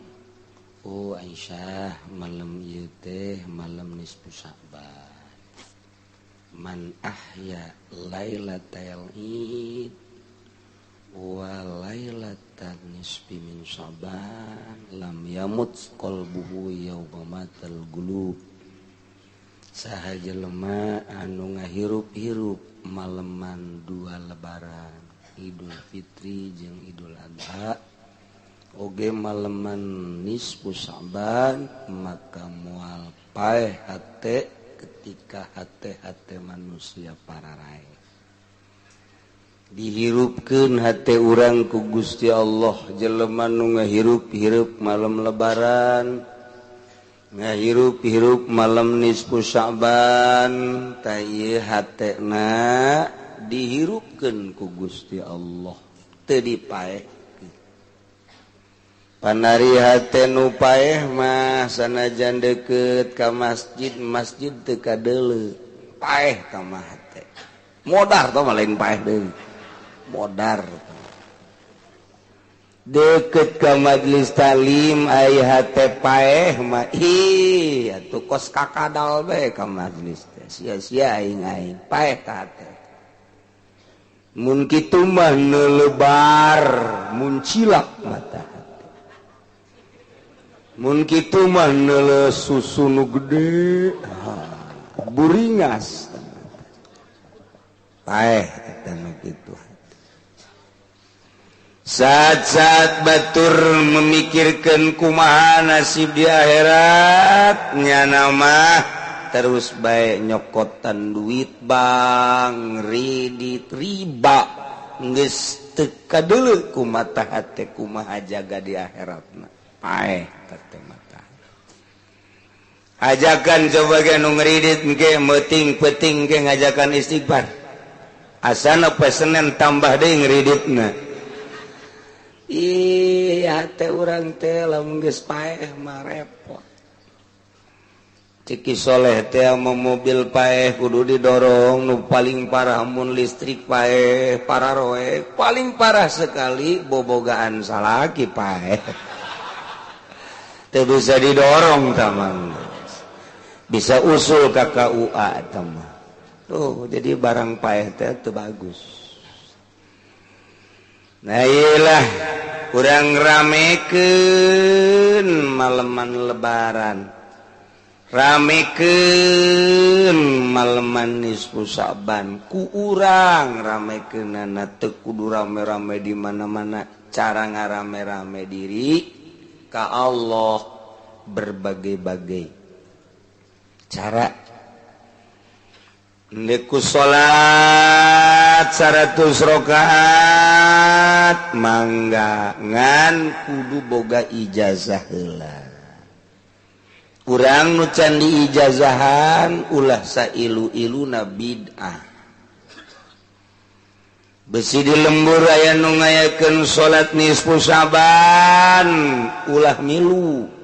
Oh Aisyah malam ieu teh malam nisfu Sya'ban. Man ahya lailatal id wa lailatan nisfi min Sya'ban lam yamut qalbuhu yauma matal qulub. Saha jelema anu ngahirup-hirup maleman dua lebaran Idul Fitri jeung Idul Adha oge maleman nisfu Sya'ban maka moal paeh hate ketika hate-hate manusia pararae. Dihirupkeun hate urang ku Gusti Allah jelema nu ngahirup-hirup malam lebaran ngahirup-hirup malam nisfu Sya'ban tah ieu hatena dihirupkeun ku Gusti Allah teu dipaehkeun. Panari hate nu paeh mah sanajan deukeut ka masjid teu kadeuleu paeh ka mah hate modar tah lain paeh deui modar deket ke majlis talim aya hate paeh mah atuh kos kakadal bae ka majlis teh sia-sia aing paeh ka hate. Mun kitu mah neulebar mun cilak mata hate. mun kitu mah neuleus susu nu gede buringas paeh eta nu kitu. Saat-saat batur memikirkan kumaha nasib di akhirat nyana mah terus bae nyokotan duit bang ridit riba geus teu kadeuleu kumaha hate kumaha jaga di akhiratna paeh teh mata ajakan coba ge nu ngridit ge meuting-peuting ge ngajakan istighfar asana pesenen tambah deui ngriditna. Iya teh urang teh lamun geus paeh mah repot. Ciki soleh teh mau mobil paeh kudu didorong nu paling parah mun listrik paeh pararoe paling parah sekali bobogaan salaki paeh. Teu bisa didorong tamang. Bisa usul ka KUA tamang. Tuh jadi barang paeh teh teu bagus. Nah iyalah kurang ramekeun maleman lebaran ramekeun maleman nisfu Sa'ban ku urang ramekeunana teu kudu rame-rame di mana-mana cara ngarame-rame diri ka Allah berbagai-bagai cara. Neku salat 100 rakaat mangga ngan kudu boga ijazah heula. Urang nu can diijazahan ulah sailu-iluna bid'ah. Besi di lembur aya nu ngayakeun salat nisfu Sa'ban ulah milu.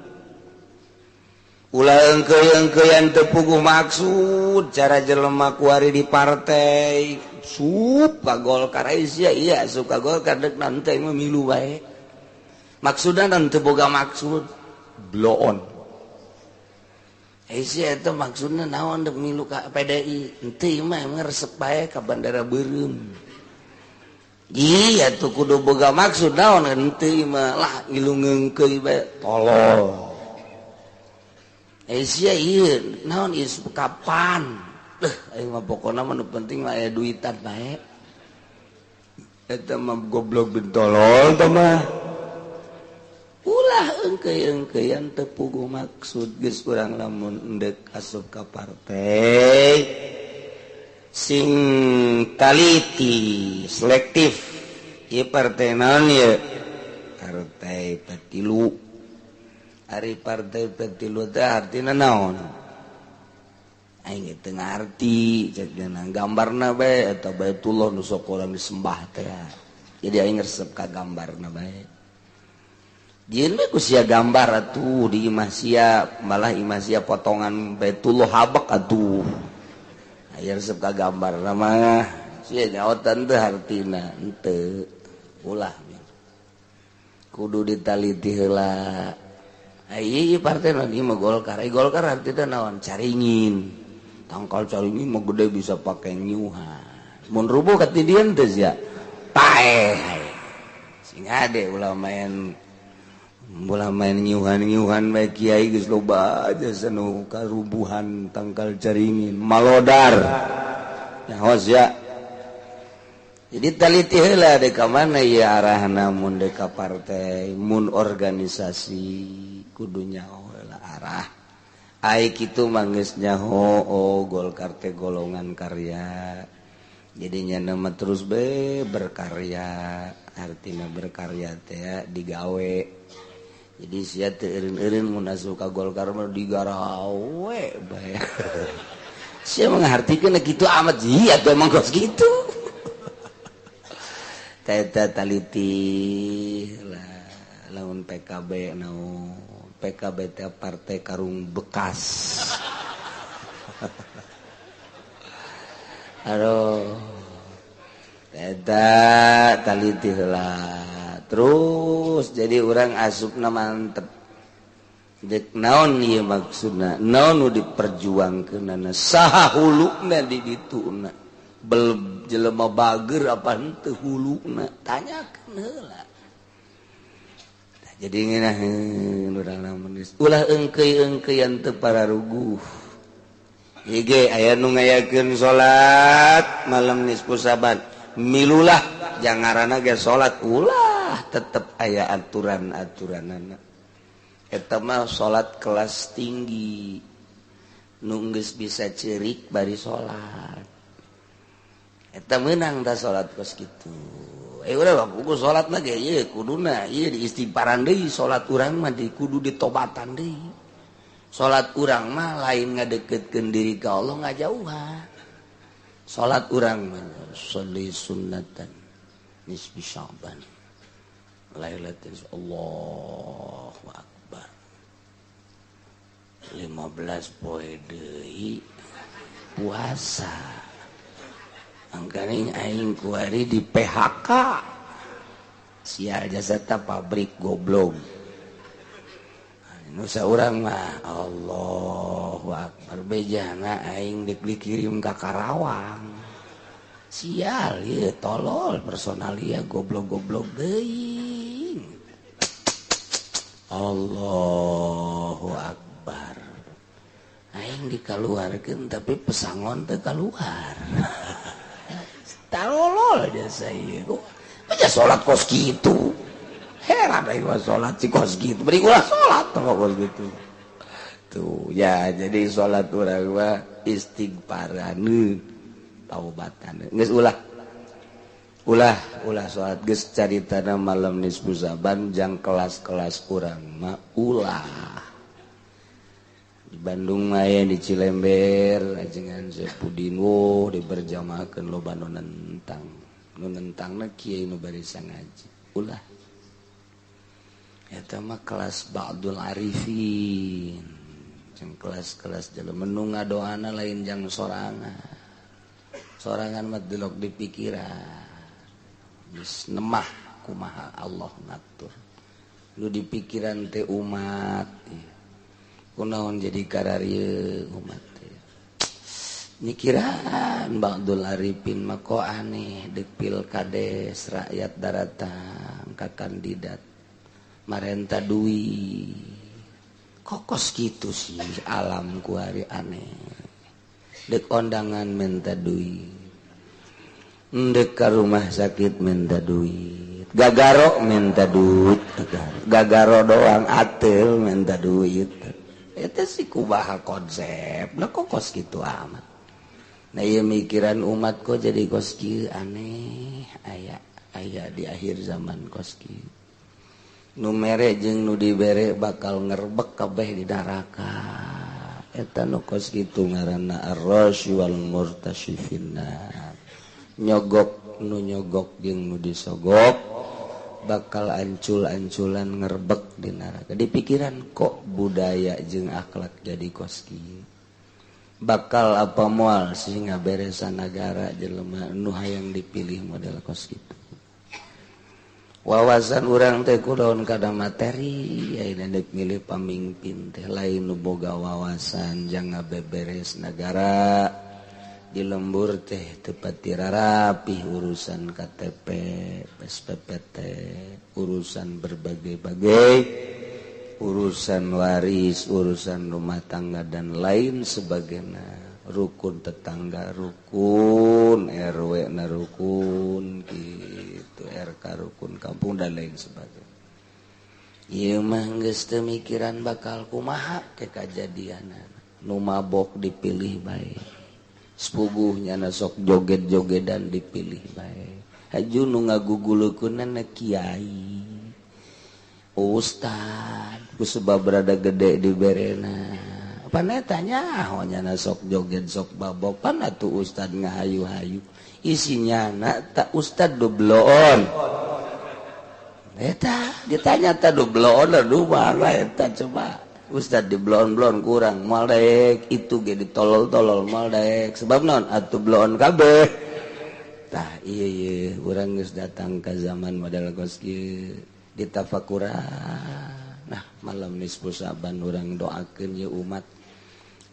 Ulah engkeuy-engkeuyan teu puguh maksud cara jelema kuari di partai suka Golkar iya suka Golkar dek nanti mah milu bae maksudna teu boga maksud blow on sia eta maksudna naon dek milu ka PDI henteu mah ngaresep bae ka bandara Beureum iya tuh kudu boga maksud naon henteu mah lah ngilu ngengkeuy bae tolol sia ieu naon ieu kapan aing mah pokona mah nu penting mah aya duitan bae eta mah goblok bentolol tah mah ulah engkeuy-engkeuyan teu puguh maksud geus urang lamun endek asup ka partai sing taliti selektif ieu partai naon ieu partai petilu. Ari partai petilu teh artina naon? Aing teu ngarti, ceukna gambarna bae eta Baitullah nu sok urang disembah teh. Jadi aing resep ka gambarna bae. Dieun bae ku sia gambar atuh di imah sia, malah imah sia potongan Baitullah habak atuh. Aya resep ka gambarna mah sia nyaotan teh artina henteu. Ulah kudu ditaliti heula. Iya partai nanti mah Golkar. Golkar artinya naon caringin. Tangkal caringin mah gede bisa pakai nyuhan. Mun rubuh kat didian teh sia. Paeh. Sing ade ulah main nyuhan bae kiai geus loba aja sanu karubuhan tangkal caringin. Malodar. Nyaos ya. Jadi taliti heula dek ka mana ieu arahna mun dek ka partai, mun organisasi kudu nyaho heula arah. Ai kitu mah geus nyaho Golkar teh golongan karya. Jadi nya mah terus bae berkarya, artina berkarya teh digawe. Jadi sia teu eureun-eureun mun asup ka Golkar mah digarawe bae. Sia mengartikeun kitu amat iya teh emang kos kitu. Teta taliti lah lamun PKB naon PKB teh partai karung bekas. Aduh. Teta taliti heula. Terus jadi orang asupna mantep. Dek naon ieu maksudna? Naon nu diperjuangkeunana? Saha huluna di dituna? Jelema bager apa henteu huluna? Tanyakeun heula. Jadi ngeunaheun ulah engke teu para ruguh Ige aya nu ngayakeun salat malam nisfu Saban milulah jangarana ge salat ulah tetep aya aturan-aturanana eta mah salat kelas tinggi nu geus bisa ceurik bari salat eta meunang da salat kos kitu urang kudu salat mah ge ieu kuduna ieu diistighfaran deui salat urang mah kudu ditobatan deui salat urang mah lain ngadeukeutkeun diri ka Allah ngajauhan salat urang mah sholli sunnatan nisfi Sya'ban lailatul Allahu akbar 15 poe deui puasa angkana aing kuari di PHK sia jasata pabrik goblok nu saurang mah Allahu akbar bejana aing dek dikirim ka Karawang sial ieu tolol personalia goblok-goblok deui Allahu akbar aing dikaluarkeun tapi pesangon teu kaluar talolol jasa ieu baca salat kos kitu heran aing mah salat si kos kitu bari ulah salat kos kitu tuh ya jadi salat urang mah istighfaraneun taubatan geus ulah salat geus caritana malam nisfu Saban jang kelas-kelas urang mah ulah di Bandung mah aya di Cilember ajengan Sepudin wo diberjamaahkeun loba nu nentangna kieu nu barisa ngaji ulah eta mah kelas ba'dul arifin jeung kelas-kelas jelema nu ngadoana lain jang sorangan mah delok di pikiran geus nemah kumaha Allah ngatur nu di pikiran teh umat kunaon jadi kararieu umat teh mikiran ba'dul arifin mah kok aneh deuk pilkades rakyat daratang ka kandidat marenta duwi kokos gitu sih alam kuari aneh dek ondangan minta duit dek ke rumah sakit minta duit gagaro minta duit gagaro doang atel minta duit itu sih kubaha konsep nah kokos gitu amat nah iya mikiran umat kok jadi kos kieu aneh aya di akhir zaman kos kieu nu mere jeung nu dibere bakal ngerebek kabeh di neraka eta nu kos kitu ngaranna ar-rasy wal murtasyifinna nyogok nu nyogok jeung nu disogok bakal ancul-anculan ngerebek di neraka di pikiran kok budaya jeung akhlak jadi kos kieu bakal apa moal sehingga beresan negara jelema nu hayang dipilih model kos kitu wawasan urang teh kunaon kada materi ayeuna deuk milih pamimpin teh lain nu boga wawasan jang ngabeberes negara di lembur teh teu pati rarapih urusan KTP SPPT urusan berbagai-bagai urusan waris urusan rumah tangga dan lain sebagainya rukun tetangga rukun RW na rukun gitu RK rukun kampung dan lain sebagainya ieu mah geus teu mikiran bakal kumaha ke kajadianan nu mabok dipilih bae sepuguhnya na sok joget-jogedan dipilih bae haju nu ngagugulukeunna kiai ustad ku sebab rada gede diberena panetanya honyana sok joget sok babok pan atuh ustad ngahayu-hayu isinya tak ustad dobloon eta ditanya ta dobloon aduh mah eta coba ustad di blon-blon kurang moal daek itu ge ditolol-tolol moal daek sebab naon atuh bloon kabeh tah ieu urang geus datang ka zaman model kos kieu ditafakuran nah malam nisfu Saban urang doakeun ye umat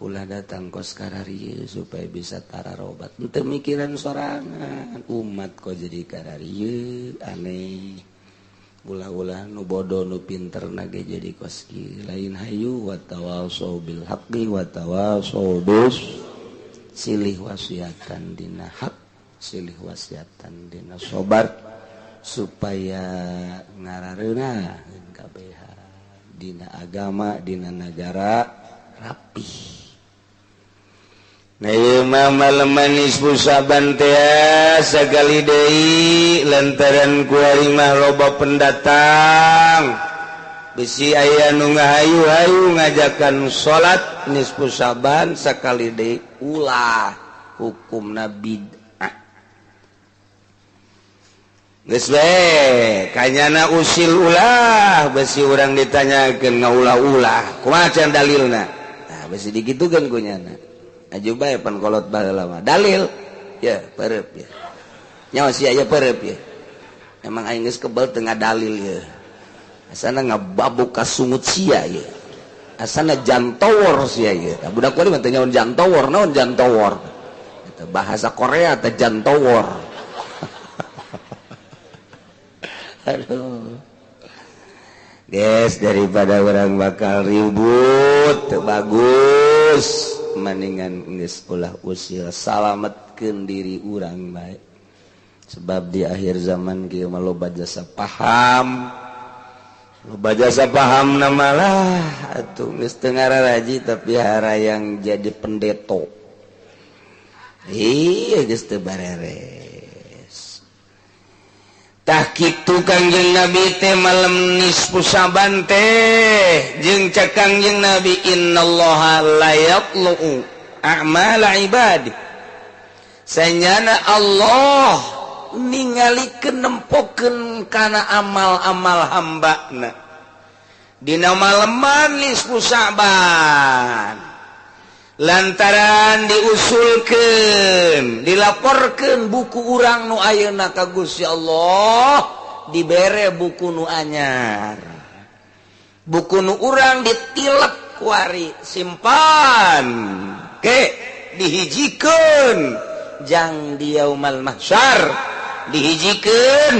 ulah datang kos kararieu supaya bisa tararobat henteu mikiran sorangan umat kok jadi kararieu aneh ulah-ulah nu bodoh nu pinter nage jadi koski lain hayu wa tawasau bil haqqi wa tawasau bis silih wasiatan dina hak silih wasiatan dina sabar supaya ngarareuna kabeh dina agama dina negara rapi. Nah ieu mah maleman nisfu Saban teh sagali deui lantaran ku ari mah loba pendatang. Bisi aya nu ngahayu-hayu ngajakan salat nisfu Saban sakali deui ulah hukumna bid'ah. Geus bae kanyana usil ulah bisi urang ditanyakeun ngaulah-ulah kumaha can dalilna. Nah bisi digitukeun ku nyana. Aju bae pan kolot baheula mah dalil ya pereup ya nyawa sia aya pereup ya emang aing geus kebal teu ngadalil ya asana ngababuk ka sungut sia ya asana jantowor sia ya budak kuliah mah teu nyaon jantowor naon jantowor eta bahasa Korea teh jantowor aduh guys daripada orang bakal ribut teu bagus mendingan geus ulah usil salametkeun diri urang bae sebab di akhir zaman kieu mah loba jasa paham nama lah atuh geus teu ngararaji tapi harayang jadi pendeto iya geus teu bareres tah kitu Kangjeng Nabi teh malam nisfu Saban teh jeung cak Kangjeng Nabi innallaha la yatlu'u a'mala ibadi sanyana Allah ningalikeun nempokeun kana amal-amal hambana dina maleman nisfu Saban lantaran diusulkeun dilaporkeun buku urang nu ayeuna ka Gusti Allah dibere buku nu anyar buku nu urang ditilep kuari simpan ke dihijikeun jang di yaumul mahsyar dihijikeun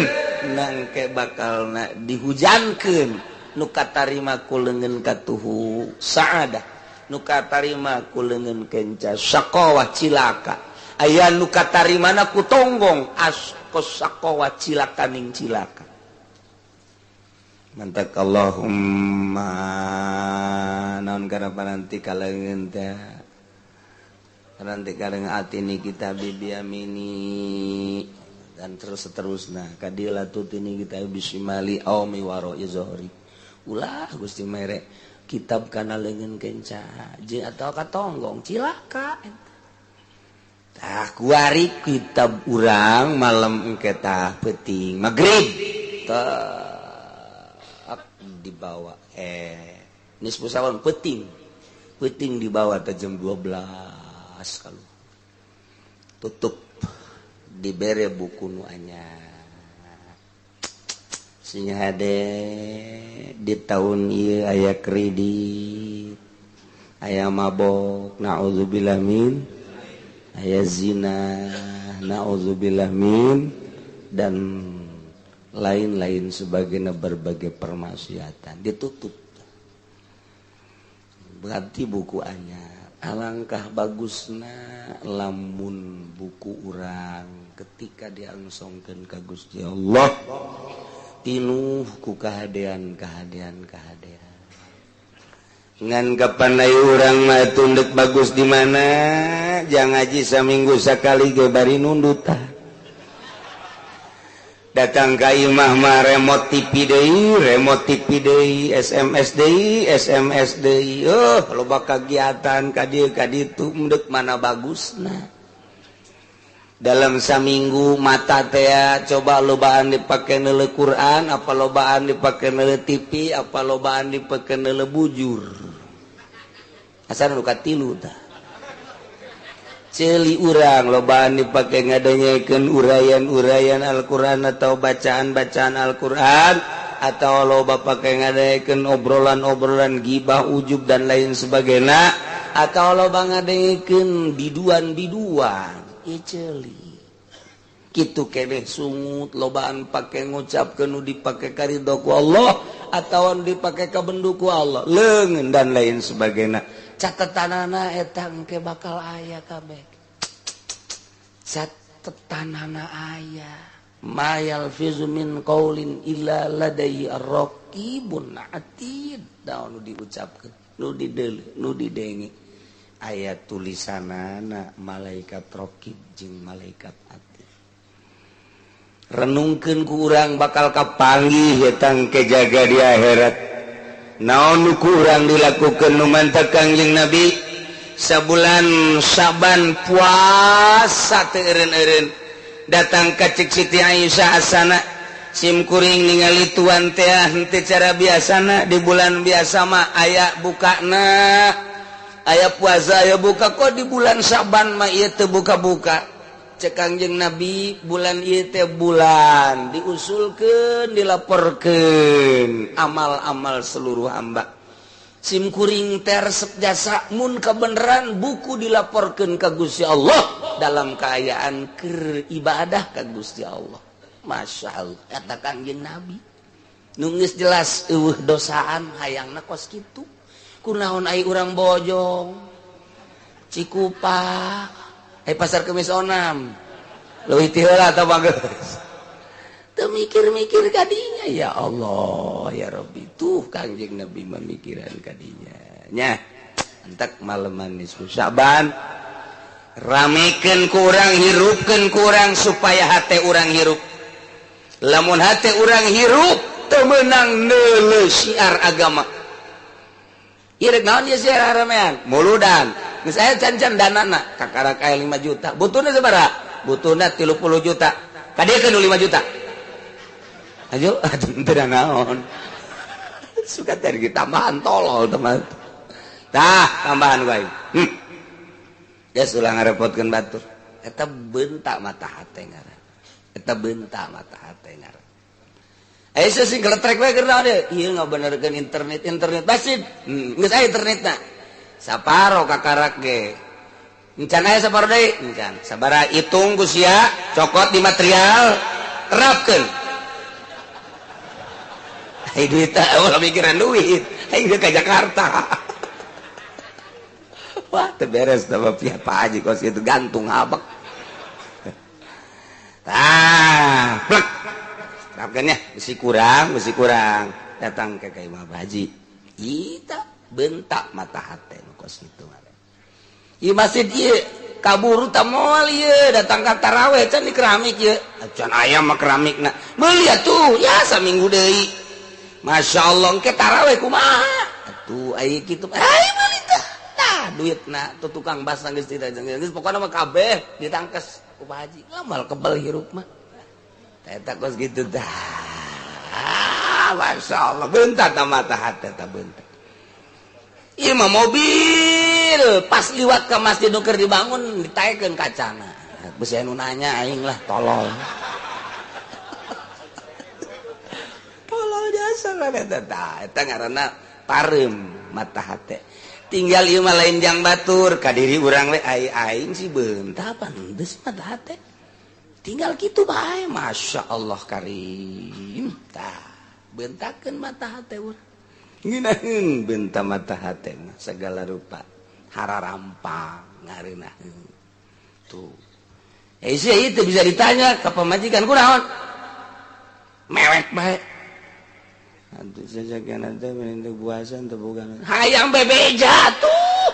nangke bakalna dihujankeun nu katarima ku leungeun katuhu saadah nu katarima ku leungeun kenca saqawah cilaka aya nu katarimana ku tonggong askos saqawah cilaka ning cilaka mantak Allahumma naon kana paranti kaleungeun teh paranti kaleungeun atini kita biyamini dan terus seterusna kadila tutini kita bisimali aumi waro izhari ulah Gusti mere kitab kana leungeun kenca jeung atawa katonggong cilaka tah kuari kitab urang malam engke tah peuting magrib tah dibawa nisfu Saban peuting dibawa teh jam 12 kalau tutup dibere buku nu anyar sing hade di tahun ieu aya kredit aya mabok naudzubillah min aya zina naudzubillah min dan lain-lain sebagainya berbagai permaksiatan ditutup berarti buku anyar alangkah bagusna lamun buku urang ketika diangsongkeun ka Gusti Allah pinuh ku kahadean ngan kapan lai urang mah tunduk bagus di mana jang ngaji saminggu sakali ge bari nundut datang ka imah mah remote TV deui SMS deui loba kagiatan ka dieu ka ditu mendek mana bagusna dalam saminggu mata teh coba lobaan dipake neule Quran apa lobaan dipake neule TV apa lobaan dipake neule bujur asana nu katilu tah ceuli urang lobaan dipake ngadengekeun urayan-urayan Al-Qur'an atau bacaan-bacaan Al-Qur'an atau loba pake ngadengekeun obrolan-obrolan gibah ujub dan lain sebagainya atau loba ngadengekeun biduan-biduan iceli gitu keneh sungut lobaan pakai ngucapkeun nu dipake ka ridho ku Allah atawa dipake ka bendu ku Allah leungeun dan lain sebagainya catetanana eta engke bakal aya kabeh catetanana aya mayal fizu min qaulin illa ladai ar-raqibun atid daun nu diucapkeun nu dideuleu nu didengi aya tulisanana malaikat raqib jeung malaikat atid renungkeun ku urang bakal kapanggih eta engke jaga di akhirat naon nu ku urang dilakukeun nu mantep Kangjeng Nabi sabulan Saban puasa teu eureun-eureun datang ka cik Siti Aisyah asana sim kuring ningali tuan teh henteu cara biasana di bulan biasa mah aya bukana aya puasa aya buka kok di bulan Saban mah ieu teu buka-buka cek Kangjeng Nabi bulan ieu teh bulan diusulkeun dilaporkeun amal-amal seluruh hamba sim kuring teh resep jasa mun kabeneran buku dilaporkeun ka Gusti Allah dalam keayaan keur ibadah ka Gusti Allah masyaallah eta Kangjeng Nabi nu geus jelas eueuh dosaan hayangna kos kitu kunaon ai urang Bojong Cikupa pasar Kemis Onam leuwih ti heula tah bageus teu mikir-mikir kadinya ya Allah ya Rabbi tuh Kangjeng Nabi mamikiran kadinya nya entek maleman nisfu Saban ramekeun ku urang hirupkeun ku urang supaya hate urang hirup lamun hate urang hirup teu meunang neuleuh syiar agama ieu rek naon ieu syiar ramean muludan geus aya can-can danana kakarak aya 5 juta butuhna sabaraha butuhna 30 juta kadiekeun 5 juta ayo teu da naon suka teh tambahan tolol teman tah tambahan wae geus ulah ngarepotkeun batur eta beuntak mata hate ngaran eta beuntak mata hate ngaran aya sing geletrek wae keur naon ieu ngabenerkeun internet basid geus aya internetna saparo kakarak ge encan aya saparo deui encan sabaraha hitung ku sia cokot di material terapkeun ai duit ulah mikiran duit aing ke Jakarta wah teu beres sama pihak Pak Haji kos itu gantung habak tah plek terapkeun nya besi kurang datang ke Imam Haji ita bentak mata hate kos itu ieu masjid ieu kaburu tah moal ieu datang ka tarawih can di keramik ieu can aya mah keramikna meuli atuh ya saminggu deui masyaallah engke tarawih kumaha atuh aya kitu ai meuli tah tah duitna tuh tukang bas geus geus pokona mah kabeh ditangkes ku Pak Haji lamal kebal hirup mah eta kos kitu tah masyaallah bentak tah mata hate tah bentak ieu mah mobil pas liwat ka masjid nu keur dibangun ditaekeun kacana geus anu nanya aing lah tolol tolol jasa eta ngaranna pareum mata hate tinggal ieu mah lain jang batur ka diri urang we aing si beuntak pan deus mata hate tinggal kitu bae masyaallah karim tah beuntakeun mata hate urang ngeunaheun bentak mata hate mah segala rupa hararampang ngareunaheun tuh sia itu bisa ditanya ke pemajikan kunaon mewek bae atuh sajakeun teh meneh puasa teu boga hayang bebeja tuh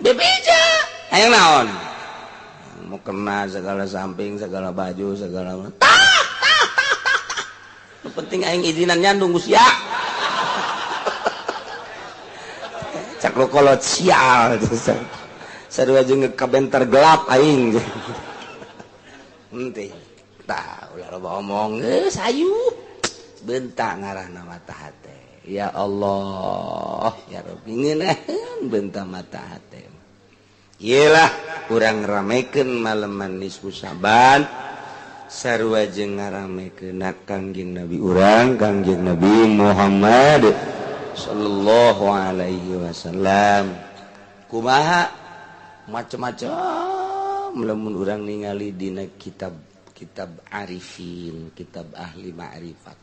bebeja hayang naon mau kena segala samping segala baju segala nu penting aing izinan nyandung Gus ya cak lo kolot sial sarua jeung kabenter gelap aing henteu tah ulah loba omong geus hayu bentak ngaranna mata hate ya Allah ya Rabbi ngeunaheun bentak mata hate iyalah urang ramekeun maleman nisfu Saban sarua jeung ngaramekeun Kangjeng Nabi urang Kangjeng Nabi Muhammad sallallahu alaihi wasallam kumaha macam-macam lamun urang ningali dina kitab kitab arifin, kitab ahli ma'rifat.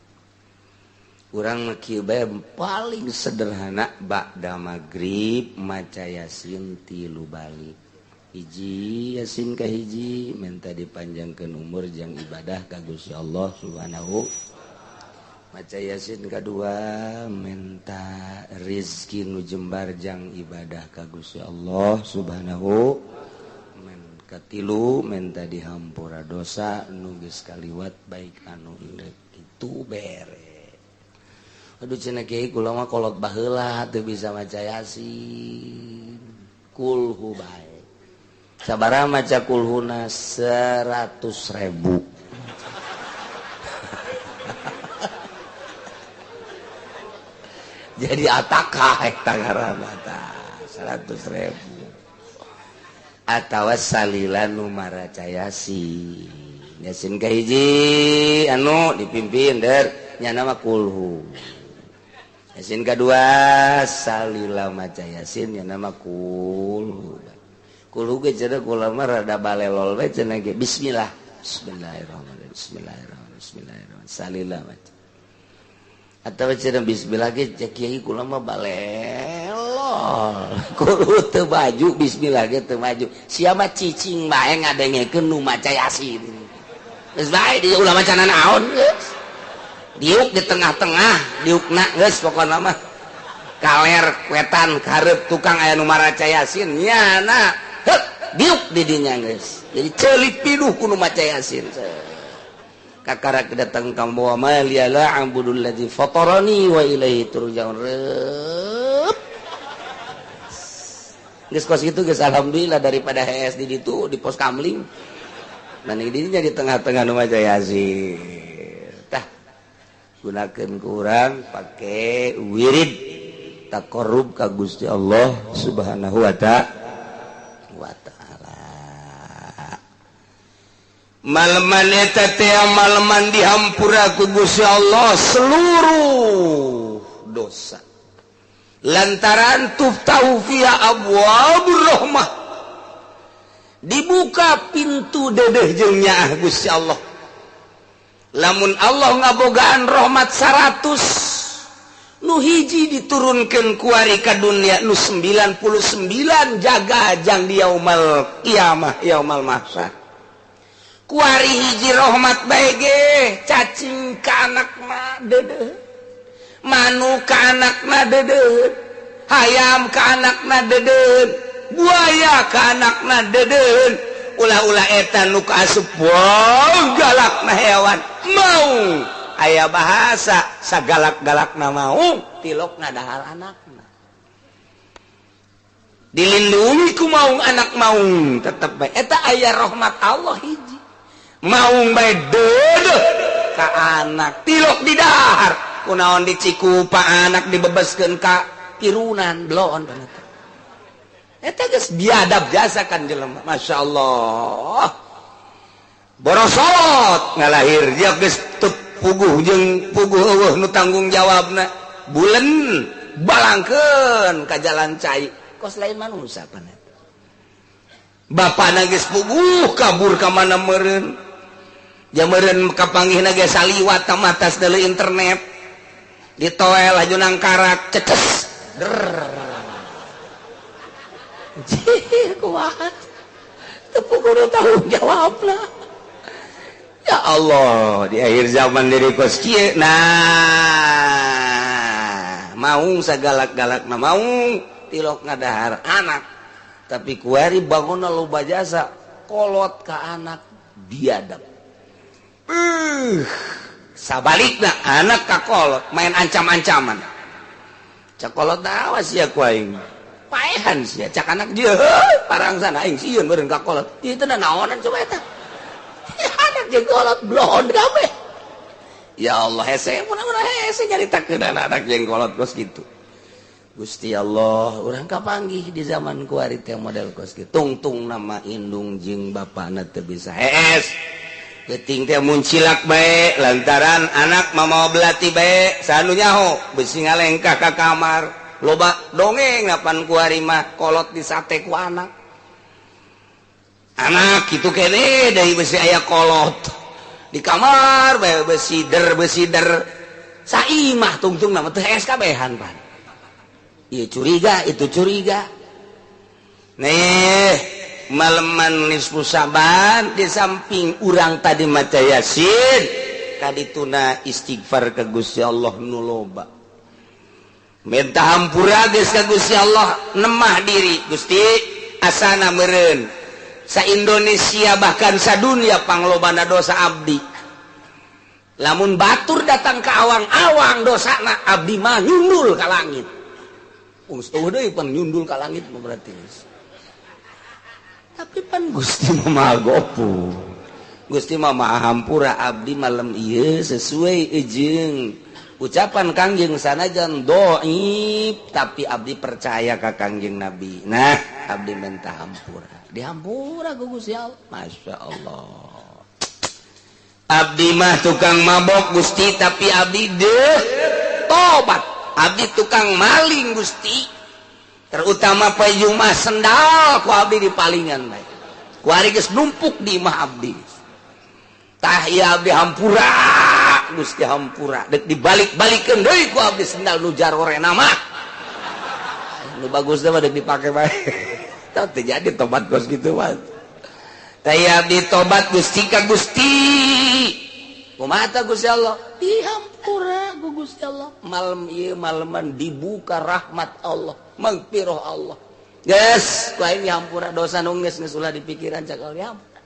Urang kieu paling sederhana ba'da magrib maca yasin 3 balik. Hiji yasin ka hiji minta dipanjangkeun umur jeung ibadah ka Gusti Allah Subhanahu. Maca yasin kadua minta rezeki nu jembar jeung ibadah ka Gusti Allah Subhanahu. Katilu minta dihampura dosa nu geus kaliwat baik anu indek kitu bere. Aduh cenah kiai kula mah kolot baheula teu bisa maca yasin. Kulhu bae. Sabaraha maca kulhuna 100.000. Jadi atakah eta ngaranna tah 100.000. Atawa salila nu maraca yasin. Yasin ka hiji anu dipimpin der nya nama kulhu. Yasin kadua salila maca yasin nya nama kulhu. Kulhu ge cenah kula mah rada balelol we cenah ge bismillah. Bismillahirrahmanirrahim. Bismillahirrahmanirrahim. Salila maca. Atawa cenah bismillah ge cek kiai kula mah balelol. Kulhu teu maju bismillah ge teu maju. Sia mah cicing bae ngadengekeun nu maca yasin. Geus bae di ulah macana naon geus. Diuk di tengah-tengah diukna geus pokona mah kaler wetan karep tukang aya nu maraca yasin nyana diuk di dinya geus jadi ceulik pinuh ku nu maca yasin kakara kedatang kambo ma liala abudul ladzi fatarani wa ilaihi turja'un geus kos kitu geus alhamdulillah daripada HS di ditu di pos kamling dan di dinya di tengah-tengah nu maca yasin gunakeun kurang pake wirid taqarrub ka Gusti Allah Subhanahu wa ta'ala. Maleman eta teh maleman dihampura ku Gusti Allah seluruh dosa. Lantaran tuftahu fiha abwabur rahmah. Dibuka pintu dedeh jeung nyaah Gusti Allah. Lamun Allah ngabogaan rahmat 100 nu hiji diturunkeun ku ari ka dunia nu 99 jaga jang di yaumul qiyamah yaumul mahsyar ku ari hiji rahmat bae ge cacing ka anakna deudeuh manu ka anakna deudeuh hayam ka anakna deudeuh buaya ka anakna deudeuh ulah-ulah eta nu kaasup galakna hewan mau aya bahasa sagalak-galakna mau tilokna dahal anakna dilindungi ku maung anak maung tetep bae eta aya rahmat Allah hiji maung bae deudeuh ka anak tilok di dahar kunaon dicikupa anak dibebeskeun ka pirunan bloon paneta eta geus biadab jasa kan jelema masyaallah borosolot ngalahir dia geus teu puguh jeung puguh eueuh nu tanggung jawabna bulen balangkeun ka jalan cai kos lain manusia paneta bapana geus puguh kabur ka mana meureun jameureun kapanggihna ge saliwat ka matas deuleu internet ditoel ajunang karak ceces kuat tepuk kudu tanggung jawab lah ya Allah di akhir zaman dari kos kieu nah maung sagalak-galakna maung tilok ngadahar anak tapi kuari bangunna loba jasa kolot ka anak biadab sabalikna anak ka kolot main ancam-ancaman cak kolot awas ya ku aing paehan sia cak anak dia parang sana aing sieun meureun ka kolot ieu teh naonan coba eta anak jeung kolot blon kabeh ya Allah hese mun-mun hese nyaritakeun anak jeung kolot kos kitu Gusti Allah urang kapanggih di zaman kuari teh model kos kitu tungtung nama indung jeung bapana teu bisa hees geuting teh mun cilak bae lantaran anak mamawa belati bae sanu nyaho beusi ngalengkah ka kamar loba dongeng ngapan kuari mah kolot disate ku anak kitu kene deui beusi aya kolot di kamar besider saimah tungtung nama teh SKB-han pan. Iya curiga itu curiga. Nih maleman nisfu Saban di samping urang tadi maca Yasin kadituna istighfar ka Gusti Allah nu loba. Minta hampura geus ka Gusti Allah nemah diri Gusti asana meureun sa Indonesia bahkan sadunia panglobana dosa abdi. Lamun batur datang ke awang-awang dosana abdi mah nyundul ka langit. Eueuh deui pan nyundul ka langit berarti. Tapi pan Gusti mah gopu. Gusti mah hampura abdi malam ieu sesuai jeung ucapan Kangjeng sanajan dhaif tapi abdi percaya ka Kangjeng Nabi. Nah, abdi minta hampura. Dihampura ku Gusti Allah. Masya Allah. Abdi mah tukang mabok Gusti tapi abdi tobat. Abdi tukang maling Gusti. Terutama payung mah sendal ku abdi dipalingan bae. Ku ari geus numpuk di imah abdi. Tah ieu abdi hampura, Gusti hampura. Dek dibalik-balikeun deui ku abdi sendal nu jarorena mah. Nu bagus teh mah dek dipake bae. Tah teu jadi tobat kos kitu mah. Tah ieu abdi tobat Gusti ka Gusti. Kumaha tah Gusti Allah? Dihampura ku Gusti Allah. Malam ieu maleman dibuka rahmat Allah. Magfirah Allah. Geus, ku aing dihampura dosa nu geus ulah dipikiran cakal dihampura.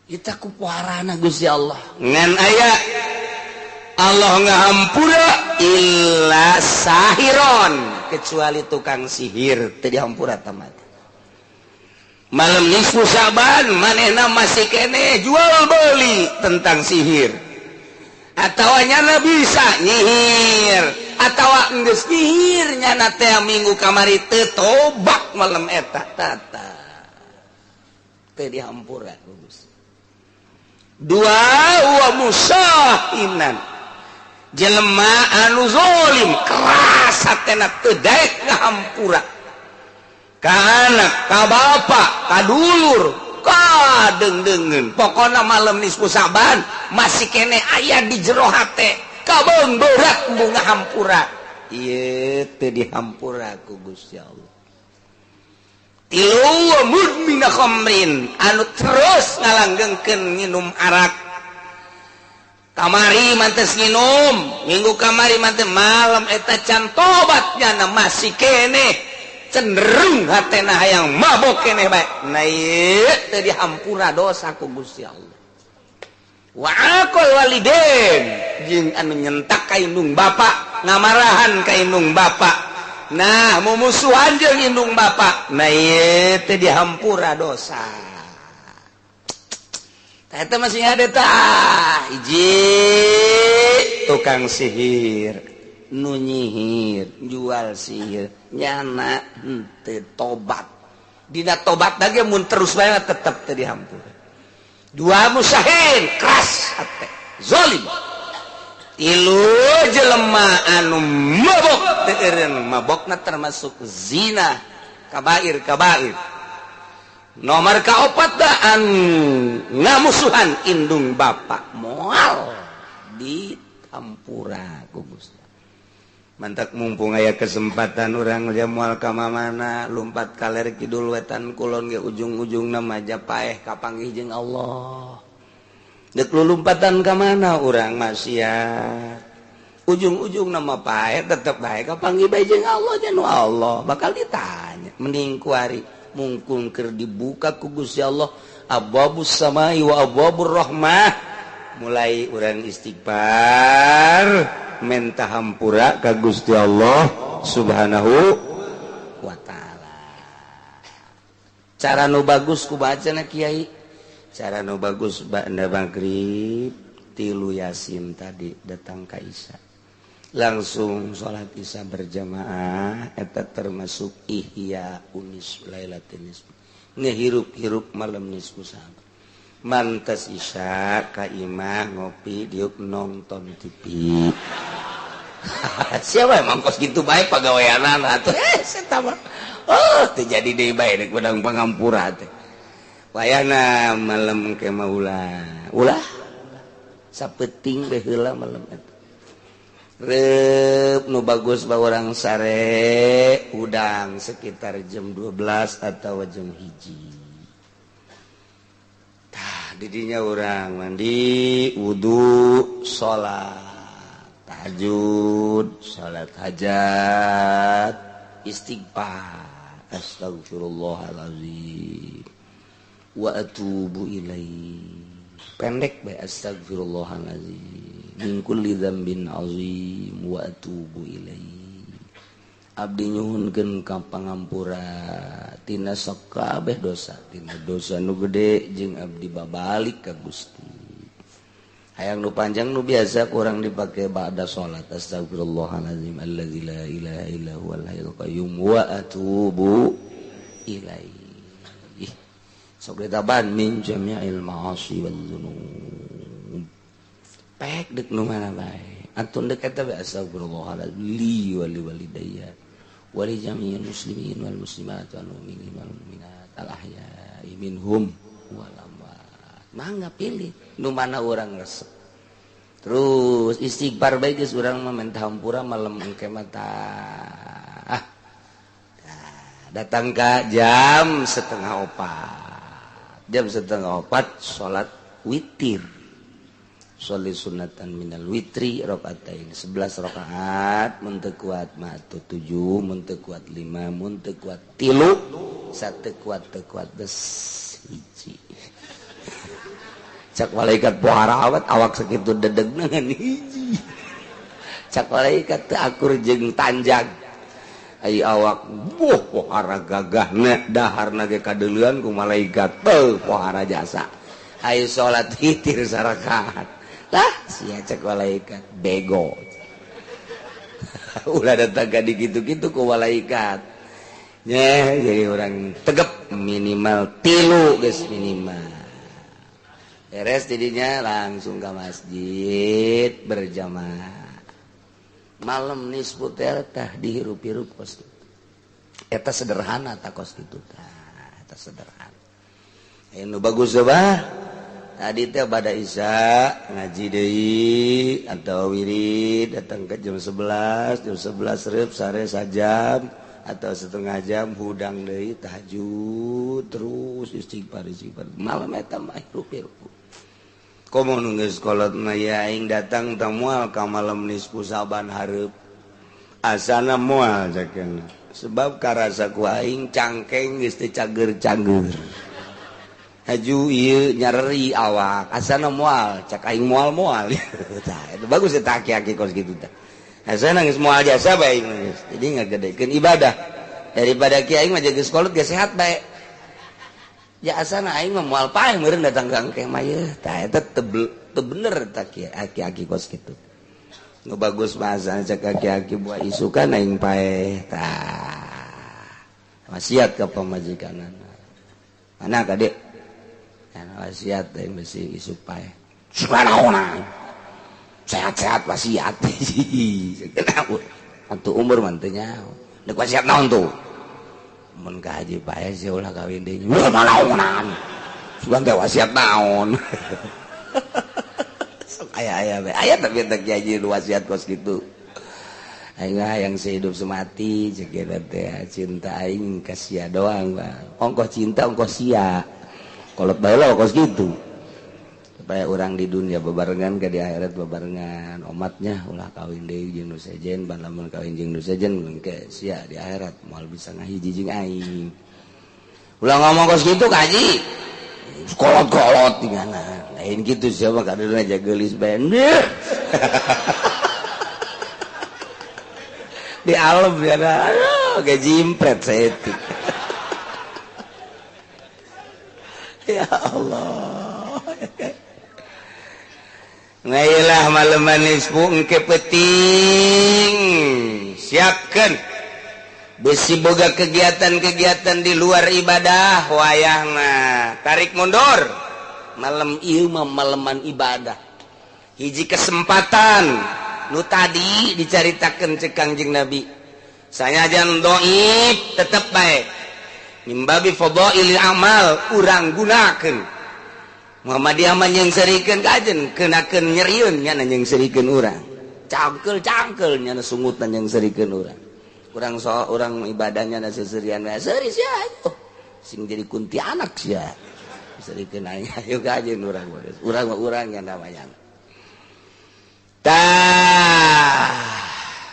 Kita ku puarana Gusti Allah. Ngan aya Allah ngahampura illa sahiron kecuali tukang sihir teu dihampura tamat. Malam nisfu Saban manehna masih kene jual beli tentang sihir. Atawa nyana bisa nyihir, atawa geus nyihir nyana teh minggu kamari teu tobat malam eta tata. Teu dihampura ku Gusti. Dua wa musahinan. Jelema anu zalim keras hatena teu daek ngahampura. Ka anak, ka bapak, ka dulur, ka deung-deungeun. Pokona malam nisfu Saban masih kene aya di jero hate. Kabeung berat mung ngahampura. Ieu teu dihampura ku Gusti Allah. Tilu mudmina khamrin anu terus ngalanggengkeun nginum arak. Kamari mantes nginum, minggu kamari mantes malam eta can tobatnya masih kene. Cenderung hatena hayang mabok keneh bae. Nah ieu teu dihampura dosa ku Gusti Allah. Wa aqal walidain jeung anu nyentak ka indung bapa, ngamarahan ka indung bapa. Nah, mumusuhan jeung indung bapa. Nah ieu teu dihampura dosa. Tah eta masih ada tah hiji tukang sihir. Nu nyihir jual sihir nyana henteu tobat dina tobat lagi mun terus bae tetep teu dihampura. Dua musahin keras hate zalim. Tilu jelema anu mabok teu eureun mabokna termasuk zina kabair. Nomor kaopat da anu ngamusuhan indung bapa moal dihampura ku Gusti. Mantak mumpung aya kesempatan urang moal ka mamana lumpat kaler kidul wetan kulon ge ujung-ujungna Majapahit kapanggih jeung Allah. Dek lulumpatan ka mana urang maksiat. Ujung-ujungna mah paeh tetep bae kapanggih bae jeung Allah jeung Allah bakal ditanya. Mending kuari mungkung keur dibuka ku Gusti Allah abwabus samai wa abwabur rahmah. Mulai urang istighfar minta hampura ka Gusti Allah Subhanahu wa taala. Cara nu bagus ku bacana kiai. Cara nu bagus ba'da maghrib tilu Yasin tadi datang ka Isya. Langsung salat Isya berjamaah eta termasuk ihya unis lailatul nisfu. Ngehirup-hirup malam nisfu Saban. Mantes Isya ka imah ngopi diuk nonton TV. Siapa emang kos gitu baik pagaweanan atuh eta mah. Oh teu jadi deui bae rek bedang pangampura teh. wayahna malam ke ulah sapeting teh heula malam eta rep nu bagus baurang sare udang sekitar jam 12 atau jam 1 tah didinya urang mandi wudu salat tahajud salat hajat istighfar astagfirullahalazim wa atubu ilaihi pendek bae astagfirullahalazim min kulli dzambin azim wa atubu ilaihi abdi nyuhunkeun ka pangampura tina sok kabeh dosa tina dosa nu gede jeung abdi babalik ka Gusti hayang nu panjang nu biasa kurang dipake ba'da salat astagfirullahalazim allazi la ilaha illa huwal hayyul qayyum wa atubu ilaihi sok ditaban min jami'il ma'asi wal dzunub pek dek nu mana bae antun dek eta bae astagfirullahalazim li wali walidayya wali jami'il muslimin wal muslimat wal mu'minin wal mu'minat al ahya'i minhum wal amwat mangga pilih nu mana urang resep terus istighfar bae geus urang mah minta hampura malam engke mata datang ka jam 3:30 salat witir sholli sunatan minal witri rakaatain 11 rakaat mun teu kuat mah 7 mun teu kuat 5 mun teu kuat 3 sateu kuat beus hiji cak malaikat pohara awak sakitu dedegna ngan hiji cak malaikat teu akur jeung tanjang ai awak pohara gagahna daharna ge kadeuleun ku malaikat teu pohara jasa ai salat witir sarakaat lah sia cek malaikat bego ulah datang ka dikitu-kitu ku malaikat nya jadi orang tegep minimal 3 geus minimal beres didinya langsung ke masjid berjamaah malam nisfu tah dihirup-hirup kos eta sederhana tah kos kitu tah eta sederhana anu bagus bah tadi teh pada isya ngaji deui atau wirid datang ke jam 11 reup sare sajam atau setengah jam hudang deui tahajud terus istighfar malam eta mah hirup-hirup komo nu geus kolot na ya aing datang teh moal ka malam nisfu saban hareup asana moal jakeun sebab karasa ku aing cangkeng geus teu cager-cager haju ieu nyareri awak asana moal cak aing moal tah itu bagus eta aki-aki kos kitu tah asana geus moal jasa bae geus jadi ngagedekeun ibadah daripada ki aing mah geus kolot geus sehat bae ya asana aing mah moal paeh meureun datang ka engke mah yeuh tah eta teu bener tah aki-aki kos kitu nu bagus mah asana cak aki-aki buah isukan aing paeh tah wasiat ka pamajikanana mana ka Dek wasiat yang besi supaya subhanallah sehat-sehat wasiat untuk umur mantunya dek wasiat naon tuh mun ka haji bae sih ulah kawin deui ulah naonan sugan teh wasiat naon sok aya bae aya tapi teh haji wasiat kos kitu aing yang sehidup semati ceuk teh cinta aing ka sia doang bang ongkos cinta ongkos sia kolot bae lo kos gitu supaya orang di dunia bebarengan ke di akhirat bebarengan omatnya ulah kawin deui jeung nu sejen ban lamun kawin jeung nu sejen engke sia di akhirat moal bisa ngahiji jeung aing ulah ngomong kos gitu kaji kolot-kolot tingana lain kitu sia mah kadeureuna aja geulis bae di alam ya ge jimpret saeutik ya Allah ngailah malaman nisfu engke penting siapkan besi boga kegiatan-kegiatan di luar ibadah wayahna tarik mundur malam ieu mah malaman ibadah hiji kesempatan nu tadi dicaritakeun cek Kangjeng Nabi sanyajan dhaif tetep bae mimbabi fadhailil amal urang gunakeun Muhammadiyah mah nyengseureikeun kajen keunakeun nyerieun nya nyengseureikeun urang cangkel nya sungutan nyengseureikeun urang ibadahnya na seuseurean we seuri sia sing jadi kuntilanak sia seurikeun ayo kajen urang nya namanya tah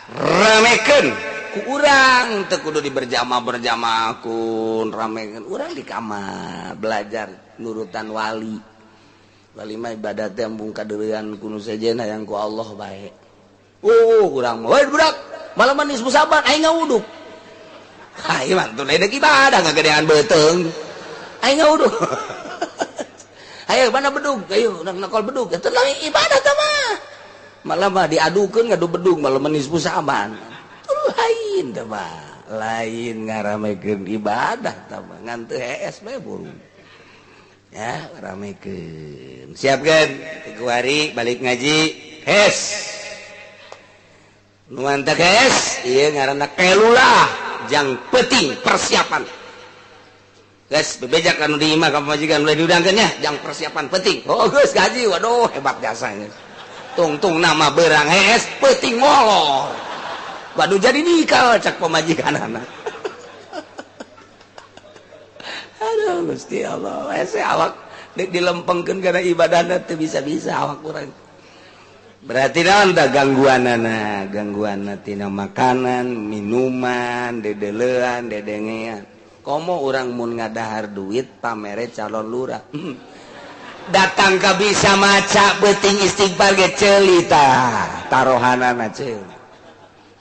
ramekeun ku urang teu kudu berjamaah kun ramekeun urang di kamar belajar nurutan wali mah ibadah teh embung kadeurean kuno sejenna yang ku Allah bae urang mah we budak malam manis musaban aing ngawuduk ieu mah teu ledek ibadah ngagedean beuteung aing ngawuduk ayo mana bedug ayo nakol bedug teu ibadah teh mah malah mah diadukeun ngadu bedug malam manis musaban lain teh mah lain ngaramekeun ibadah teh mah ngan teu hees bae burung ya ramekeun siapkeun tiku hari balik ngaji hes nu mantap hes ieu ngaranna kelulah jang penting persiapan geus bebejak anu di imah ka pamajikan mulai diudangkeun nya jang persiapan penting oh geus gaji waduh hebat jasanya tung nama berang hes penting molor waduh jadi nikah cak pamajikanana aduh Gusti Allah ese awak dilempengkeun kana ibadahna teu bisa-bisa awak urang berarti naon tah gangguanna tina makanan minuman dedeleuan dedengean komo urang mun ngadahar duit pamere calon lurah datang ka bisa maca beuting istighfar ge ceuli tah tarohanana ceuli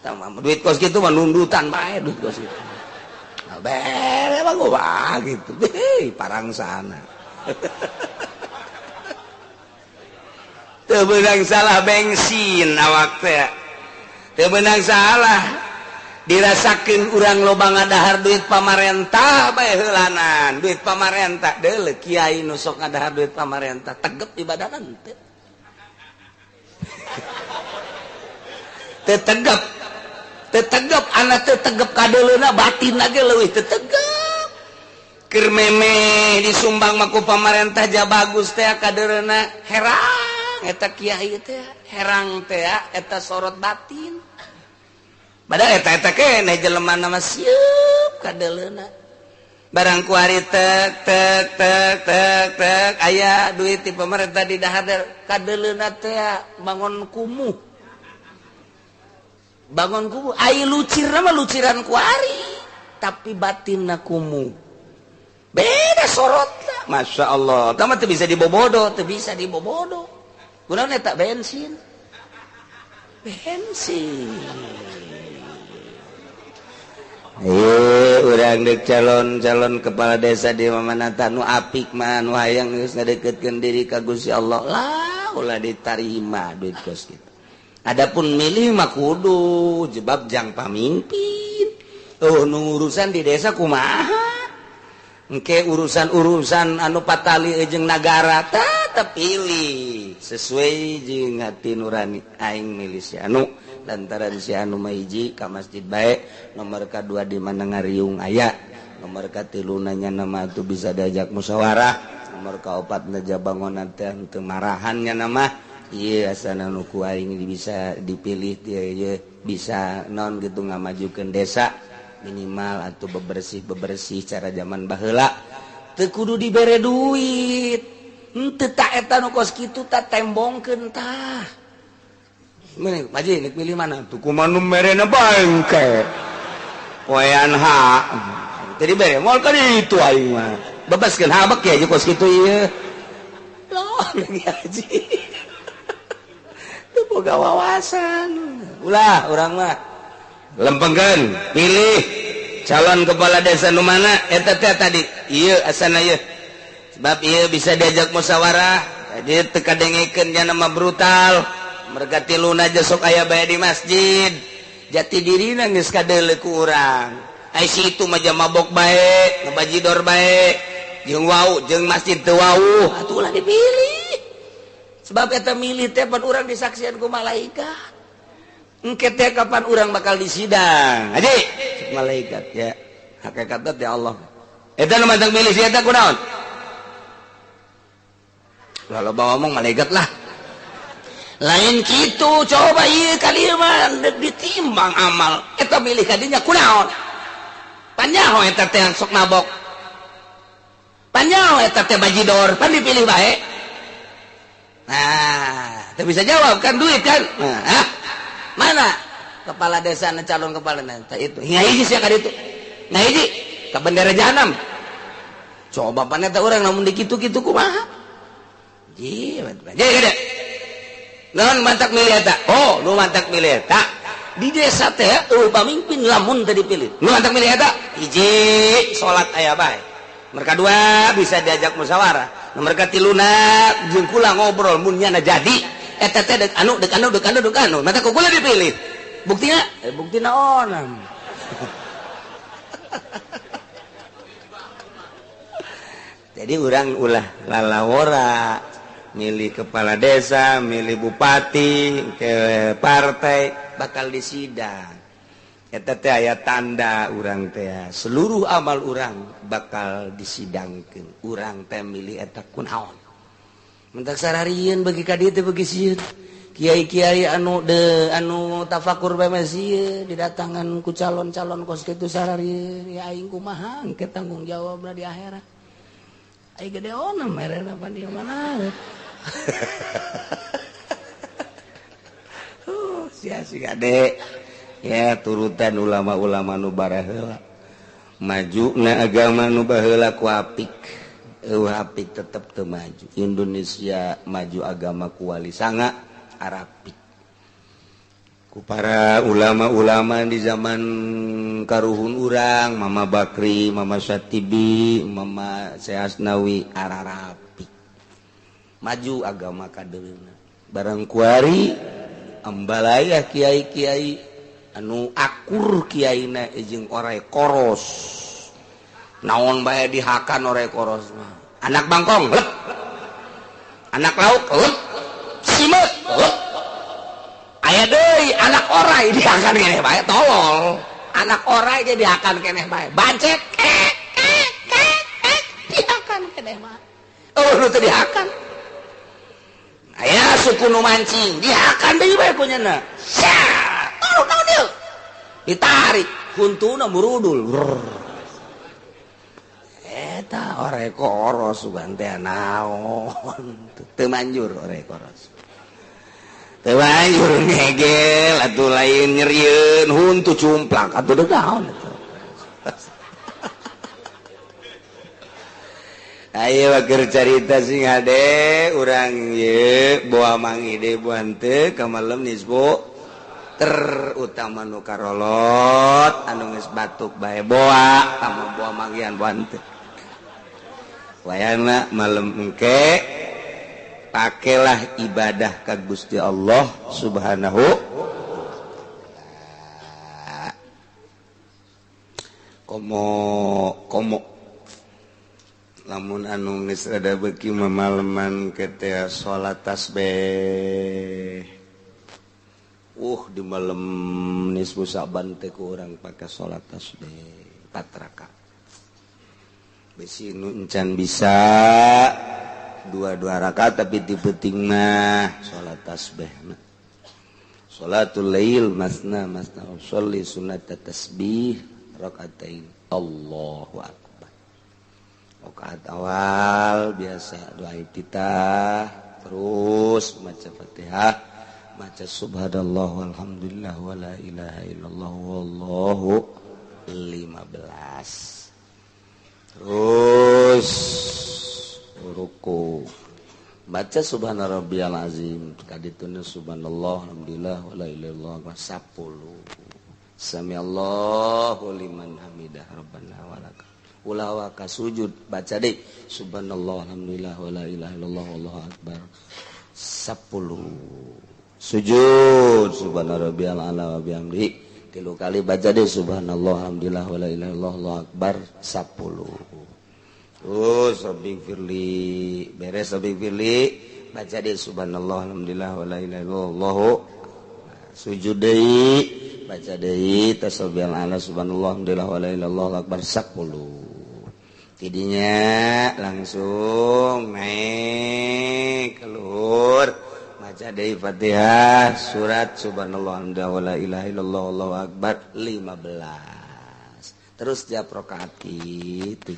tah duit kos kitu mah nundutan bae duit kos kitu bere mah gua gitu parang sana teu beunang salah bensin awak teh teu beunang salah dirasakeun urang loba ngadahar duit pamarentah bae heulanan duit pamarentah deuleu kiai nu sok ngadahar duit pamarentah tegep ibadahna teu tegep anak teu tegep kadeuleuna batinna ge leuwih teu tegep keur meme disumbang mah ku pamarentah ja bagus teh kadeureuna herang eta kiai teh herang teh eta sorot batin padahal eta keneh jelema mah sieup kadeuleuna barang ku hari tek aya duit ti pamarentah di dahar kadeuleuna teh bangun kumuh ai lucirna mah luciran ku hari tapi batinna kumuh beda sorotna masya Allah tah mah teu bisa dibobodo kunaon eta bensin urang dek calon kepala desa di Mamanata nu apik mah nu hayang geus ngadeketkeun diri ka Gusti Allah lah ulah ditarima duit kos kitu adapun milih mah kudu jebab jang pamimpin nu urusan di desa kumaha engke urusan anu patali jeung nagara tah pilih sesuai jeung hati nurani aing milih si anu lantaran si anu mah hiji ka masjid bae nomor kadua di mana ngariung aya nomor katilu nya nama tuh bisa diajak musyawarah nomor kaopat naja bangunan teh teu marahan nya nama ieu asana nu ku aing bisa dipilih dia bisa non gitu ngamajukeun desa minimal atau bebersih cara zaman baheula teu kudu dibere duit henteu tak eta nu kos kitu tah tembongkeun tah meureun maji nek milih mana tuh kumaha nu merena bangke poean ha teu dibere moal ka ditu aing mah bebaskeun habek ya aja kos kitu ieu loh ngaji teu boga wawasan ulah urang mah lempengkeun pilih calon kepala desa nu mana eta teh tadi ieu asana ieu sebab ieu bisa diajak musyawarah jadi teu kadengekeun nya nama brutal merga tiluna aja sok aya bae di masjid jati dirina geus kadeuleu ku urang ai situ mah mabok bae ngabajidor bae jeung wau jeung masjid teu wau atuh ulah dipilih sebab eta milih teh pan urang disaksian ku malaikat engke teh kapan urang bakal disidang aji malaikat ya hakikatna teh Allah Eta nu mantak milih si eta kunaon? Lalu bawa ngomong malaikat lah. Lain kitu coba ieu kalimat ditimbang amal. Eta milih kadinya kunaon? Panyaho eta teh sok nabok. Panyaho eta teh bajidor, pan dipilih bae. Nah, teu bisa jawab kan duit kan? Nah, mana kepala desa calon kepala desa itu? Hiji sia ka ditu. Nah hiji ka bendera jahanam. Coba pan eta urang namun dikitu-kitu kumaha? Jadi gede. Naon mantak milih eta? Oh, nu mantak milih eta. Di desa teh pamimpin lamun teh dipilih. Nu mantak milih eta? Hiji, salat aya bae. Nomor kedua bisa diajak musyawarah. Nomor katiluna jeung kula ngobrol mun nya jadi eta teh dek anu. Mata kula dipilih. Buktina? Bukti naon? Jadi urang ulah lalawora milih kepala desa, milih bupati, ke partai bakal disidang. Eta teh aya tanda urang teh seluruh amal urang bakal disidangkeun. Urang teh milih eta kunaon. Mentak sararieun bagi ka dieu teh bagi sieun. Kiai-kiai anu tafakur bae mah sieun didatangan ku calon-calon kos kitu sararieun. Ya aing kumaha engke tanggung jawabna di akhirat. Ai gede ona merena pan ieu mana. Sia-sia gade. Ya turutan ulama-ulama nu baraheula. Majuna agama nu baheula ku apik. Apik tetep teu maju. Indonesia maju agama ku wali sanga arapik. Ku para ulama-ulama di zaman karuhun urang, Mama Bakri, Mama Syatibi, Mama Seasnawi ararapik. Maju agama kadeuna. Barang kuari ambalaya kiai-kiai anu akur kiaina jeung orai koros. Naon bae dihakan orai koros mah. Anak bangkong, lep. Anak lauk, lep. Simet, lep. Aya deui anak orai dihakan keneh bae tolol. Anak orai ge dihakan keneh bae. Bancet, dihakan keneh mah. Oh, nu teu dihakan. Aya suku nu mancing, dihakan deui bae punyana. Sya, naon ieu? Ditarik, kuntuna murudul. Eta ore koros sugan teh naon? Teu manjur ore koros. Teu manjur ngegel atuh lain nyerieun huntu cumplak atuh deuk naon atuh. Ayo keur carita sing ade urang ieu boa mangide buan teu ka malem nisbo terutama nu karolot anu geus batuk bae boa kamu boa mangian buan teu. Wayana malem engke pakelah ibadah ka Gusti Allah Subhanahu komo lamun anu geus rada beuki mamaleman ketea salat tasbih. Di malam nisfu Sa'ban teh ku urang pake salat tasbih 4 rakaat. Besi nu encan bisa 2 rakaat tapi tipe-ting mah salat tasbih mah. Salatul lail masna sholli sunat tasbih rakaatain. Allahu akbar. Rakaat awal biasa doa iftitah, terus maca Fatihah, maca subhanallah walhamdulillah wala ilaha illallah wallahu 15. Terus ruku baca subhana rabbiyal azim kadituna subhanallah alhamdulillah wala ilaha illallah 10. Sami Allahu liman hamidah rabbana walakal ulawa ka sujud baca deui subhanallah alhamdulillah wala ilaha illallah wallahu akbar 10. Sujud subhana rabbiyal a'la wa bihamdihi 3 kali baca deui subhanallah alhamdulillah wala ilaha illallah wallahu akbar 10. Terus rabbi firli beres rabbi firli baca deui subhanallah alhamdulillah wala ilaha illallah sujud deui baca deui tasbihal a'la subhanallah alhamdulillah wala ilaha illallah akbar 10. tidinya langsung naik keluar maca deui Fatihah surat subhanallah la ilaha illallah allahu akbar 15 terus tiap rakaat kitu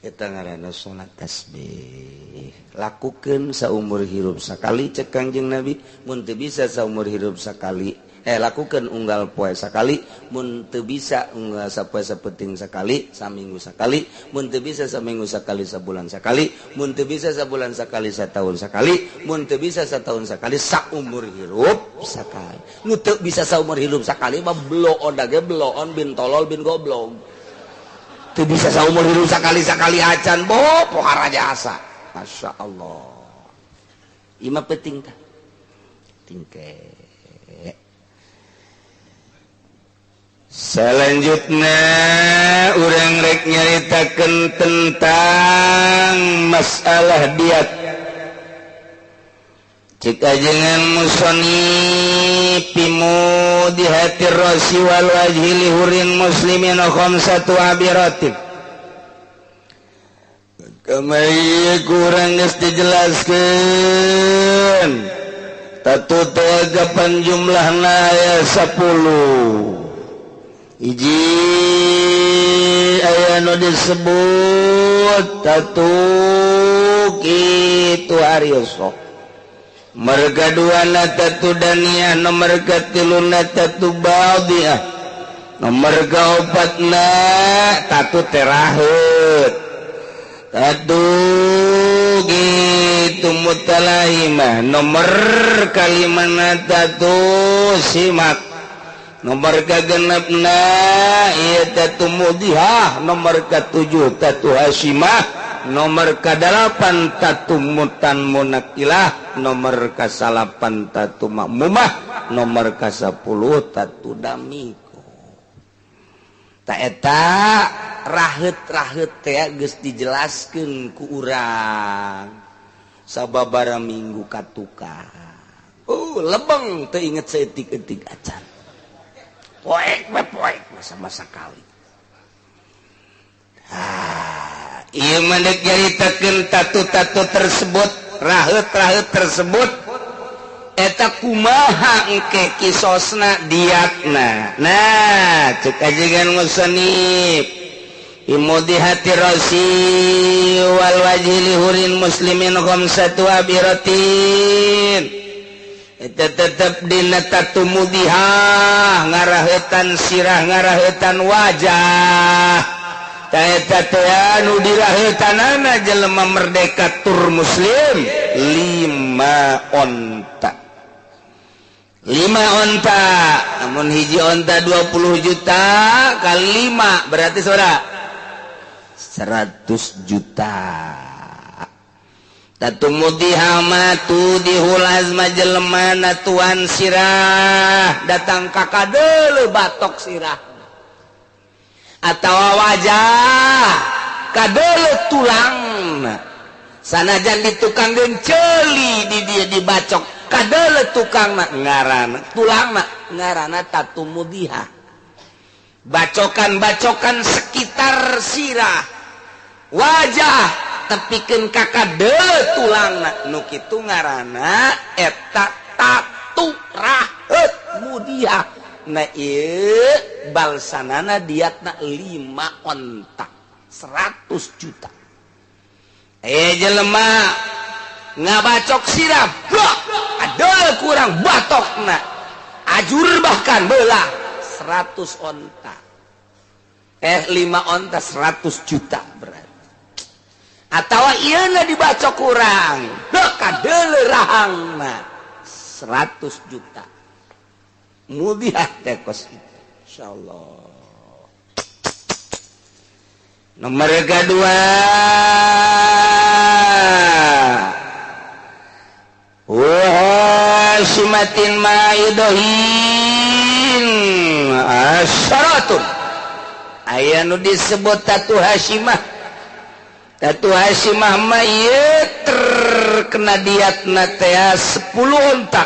eta ngaranna salat tasbih lakukeun saumur hirup sakali cek Kangjeng Nabi mun teu bisa saumur hirup sakali lakukan unggal poe sakali mun teu bisa unggal sapoe sapeting sakali saminggu sakali mun teu bisa saminggu sakali sabulan sakali mun teu bisa sabulan sakali satahun sakali mun teu bisa satahun sakali saumur hirup sakali nu teu bisa saumur hirup sakali mah bloon dage bloon bin tolol bin goblok teu bisa saumur hirup sakali acan pohara jasa Masya Allah ima penting tah tingke selanjutnya urang rek nyaritakeun tentang masalah diat cik ajengan musannif di hati rasi wal wajhi lihurin muslimin khamsatu abiratin kamari kurang geus dijelaskeun tatu tagapan jumlahna aya 10 hiji aya nu disebut tatu kitu arioso marga duana tatu daniyah nomor katiluna tatu badiah nomor kaopatna tatu teraheut tatu kitu mutalahimah nomor kalimana tatu simak nomor kagenepna ieu tatu mudihah nomor ka-7 tatu hasimah nomor ka-8 tatu mutan munakilah nomor ka-8 tatu makmumah nomor ka-10 tatu damiko ta eta raheut-raheut teh geus dijelaskeun ku urang sababaraha minggu ka tukang lebeng teu inget saeutik-eutik acan poek masa-masa kali iya mandek nyaritakeun tatu-tatu tersebut raheut-raheut tersebut eta kumaha engke kisosna diatna nah cek ajengan musannif imudi hati rasi wal wajhi lihurin muslimin khamsatu abiratin tetap dina tatu mudihah ngarahetan sirah ngarahetan wajah ta eta teh anu dirahetanana jelema merdeka tur muslim 5 onta namun hiji onta 20 juta kali 5 berarti saudara 100 juta tatu mudihamatu dihulaz majelemana tuan sirah datang kakadeuleu batok sirah atawa wajah kadeuleu tulangna sanajan ditukangkeun ceuli di dia dibacok kadeuleu tukangna ngaranna tulangna ngaranna tatu mudihah bacokan-bacokan sekitar sirah wajah tepikeun kakadeuleu tulangna nu kitu ngaranna eta tatu raheut mudihah na ieu balsanana diatna 5 onta 100 juta jelema ngabacok sirah adeuleu kurang batokna ajur bahkan beulah 100 onta 5 onta 100 juta berarti atawa ieuna dibacok kurang kadeuleu rahangna 100 juta mudihah teh kos insyaallah nomor kedua simatin maidohin asyaratun aya nu disebut tatu hasimah tatu hasimah mah ieu terkena diatna teh 10 onta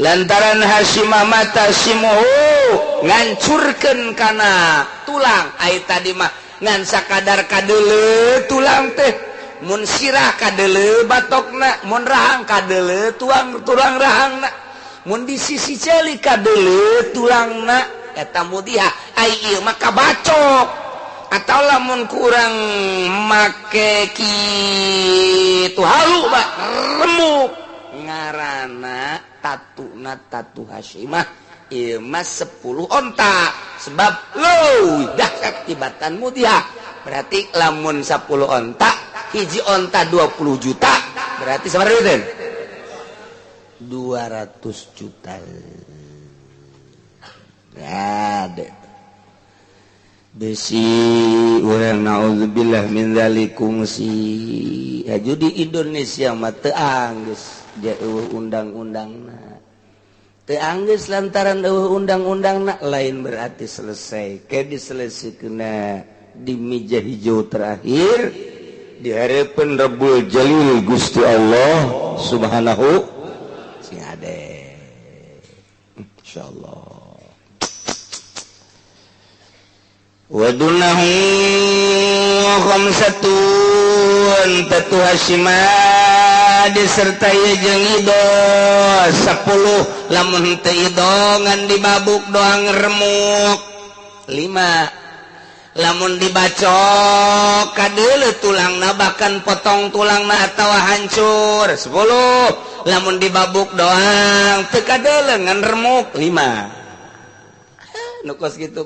lantaran hasimah mata simuhu ngancurkeun kana tulang ai tadi mah ngansa kadar kadele tulang teh mun sirah kadele batokna mun rahang kadele tulang rahangna mun di sisi celi kadele tulangna eta mudiha ai ieu maka bacok atau lamun kurang make kitu halu bak remuk ngaranna tatu Hasyimah ieu mah 10 onta sebab leuwih dahsyat tibatan mudiha berarti lamun 10 onta hiji onta 20 juta berarti sabaraha teh 200 juta ya deh besi urang naudzubillah min dzalikum si aju di Indonesia mah teu anggeus eueuh undang-undangna teu anggeus lantaran eueuh undang-undangna lain berarti selesai ke diselesikeunna di meja hijau terakhir di hareupeun Rabbul Jalil Gusti Allah Subhanahu sing ade insyaallah wadunahu khamsatun tatu Hasyimah disertai jeung ido 10 lamun teu ido ngan dibabuk doang remuk 5 lamun dibacok kadele tulangna bahkan potong tulangna atawa hancur 10 lamun dibabuk doang teu kadele ngan remuk 5 nu kos kitu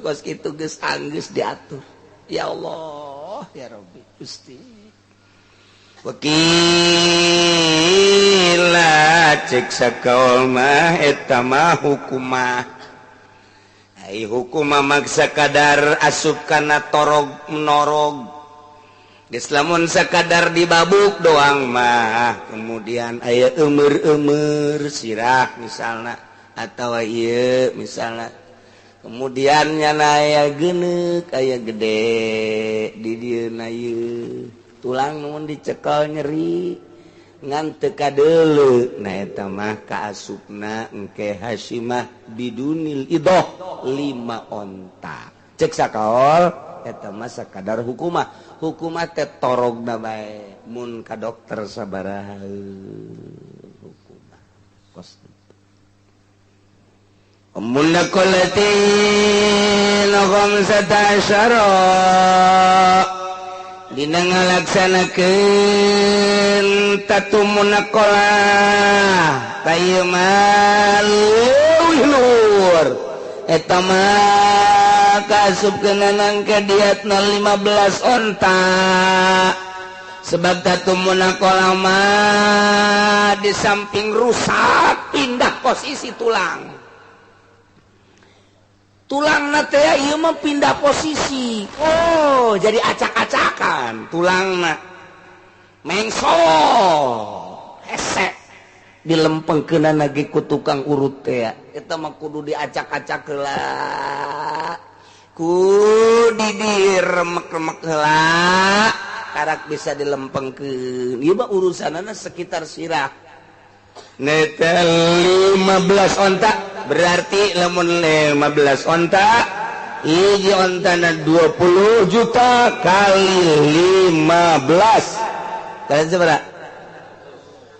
geus anggeus diatur ya Allah ya Rabbi Gusti wakila cek sakaul mah eta mah hukumah ai hukumah maksa kadar asup kana torog menorog geus lamun sakadar dibabuk doang mah kemudian aya eumeur sirah misalna atawa ieu misalna kemudian nyana aya geuneuk aya gede di dieuna ieu tulang mun dicekel nyeri ngan teu kadeuleu nah eta mah kaasupna engke Hasyimah bidunil idoh 5 onta cek sakaol eta mah sakadar hukumah teh torogna bae mun ka dokter sabaraha hukumah kos Munda kolatin khamsata asyara dina ngalaksanakeun tatu munakolah kayu mah leuwih luhur eta mah kasupkeunana ka diatna 15 onta sebab tatu munakolah mah di samping rusak pindah posisi tulang teh ieu mah pindah posisi oh jadi acak-acakan tulangna mengso hese dilempengkeunana ge ku tukang urut teh eta mah kudu diacak-acak heula ku diremek-remek heula karak bisa dilempengkeun ieu mah urusanana sekitar sirah neta 15 onta berarti lamun 15 onta hiji ontana 20 juta kali 15 kalian seberapa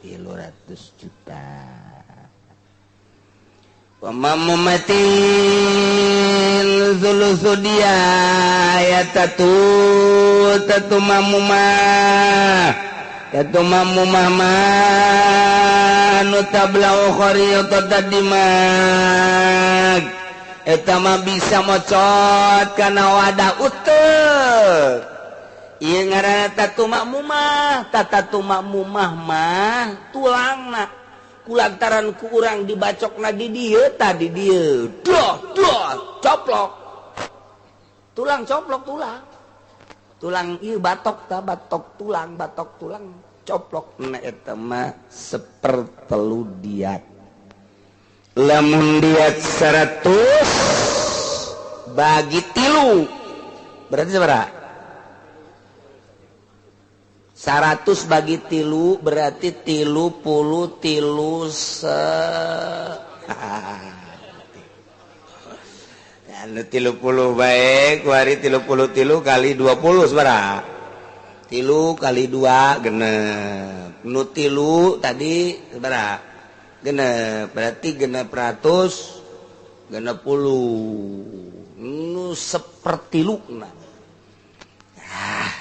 300 juta wa mamumatin zulusudia ya tatu mamumah yaitu mamumah nu tablau khariyata tadimag eta mah bisa mocot kana wadah uteug ieu ngaranna tatu makmumah tatu makmumah mah tulangna kulantaran ku urang dibacokna di dieu tadi dieu doh coplok tulang coplok tulang ieu batok tulang coplok na eta mah 1/3 diat lamun diat 100 bagi 3 berarti berapa 100 bagi 3 berarti 30 se anu 30 baik kuari 33 kali 20 sabaraha 3 kali 2 genep nu 3 tadi sabaraha genep berarti genep ratus genep puluh nu sepertiluna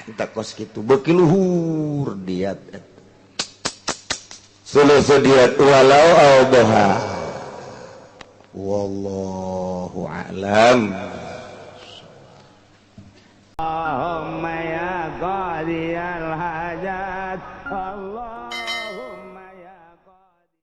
entah kos gitu beki luhur diat sulusu diat walau awbaha wallahu a'lam. Allahumma ya qadiyal hajat Allah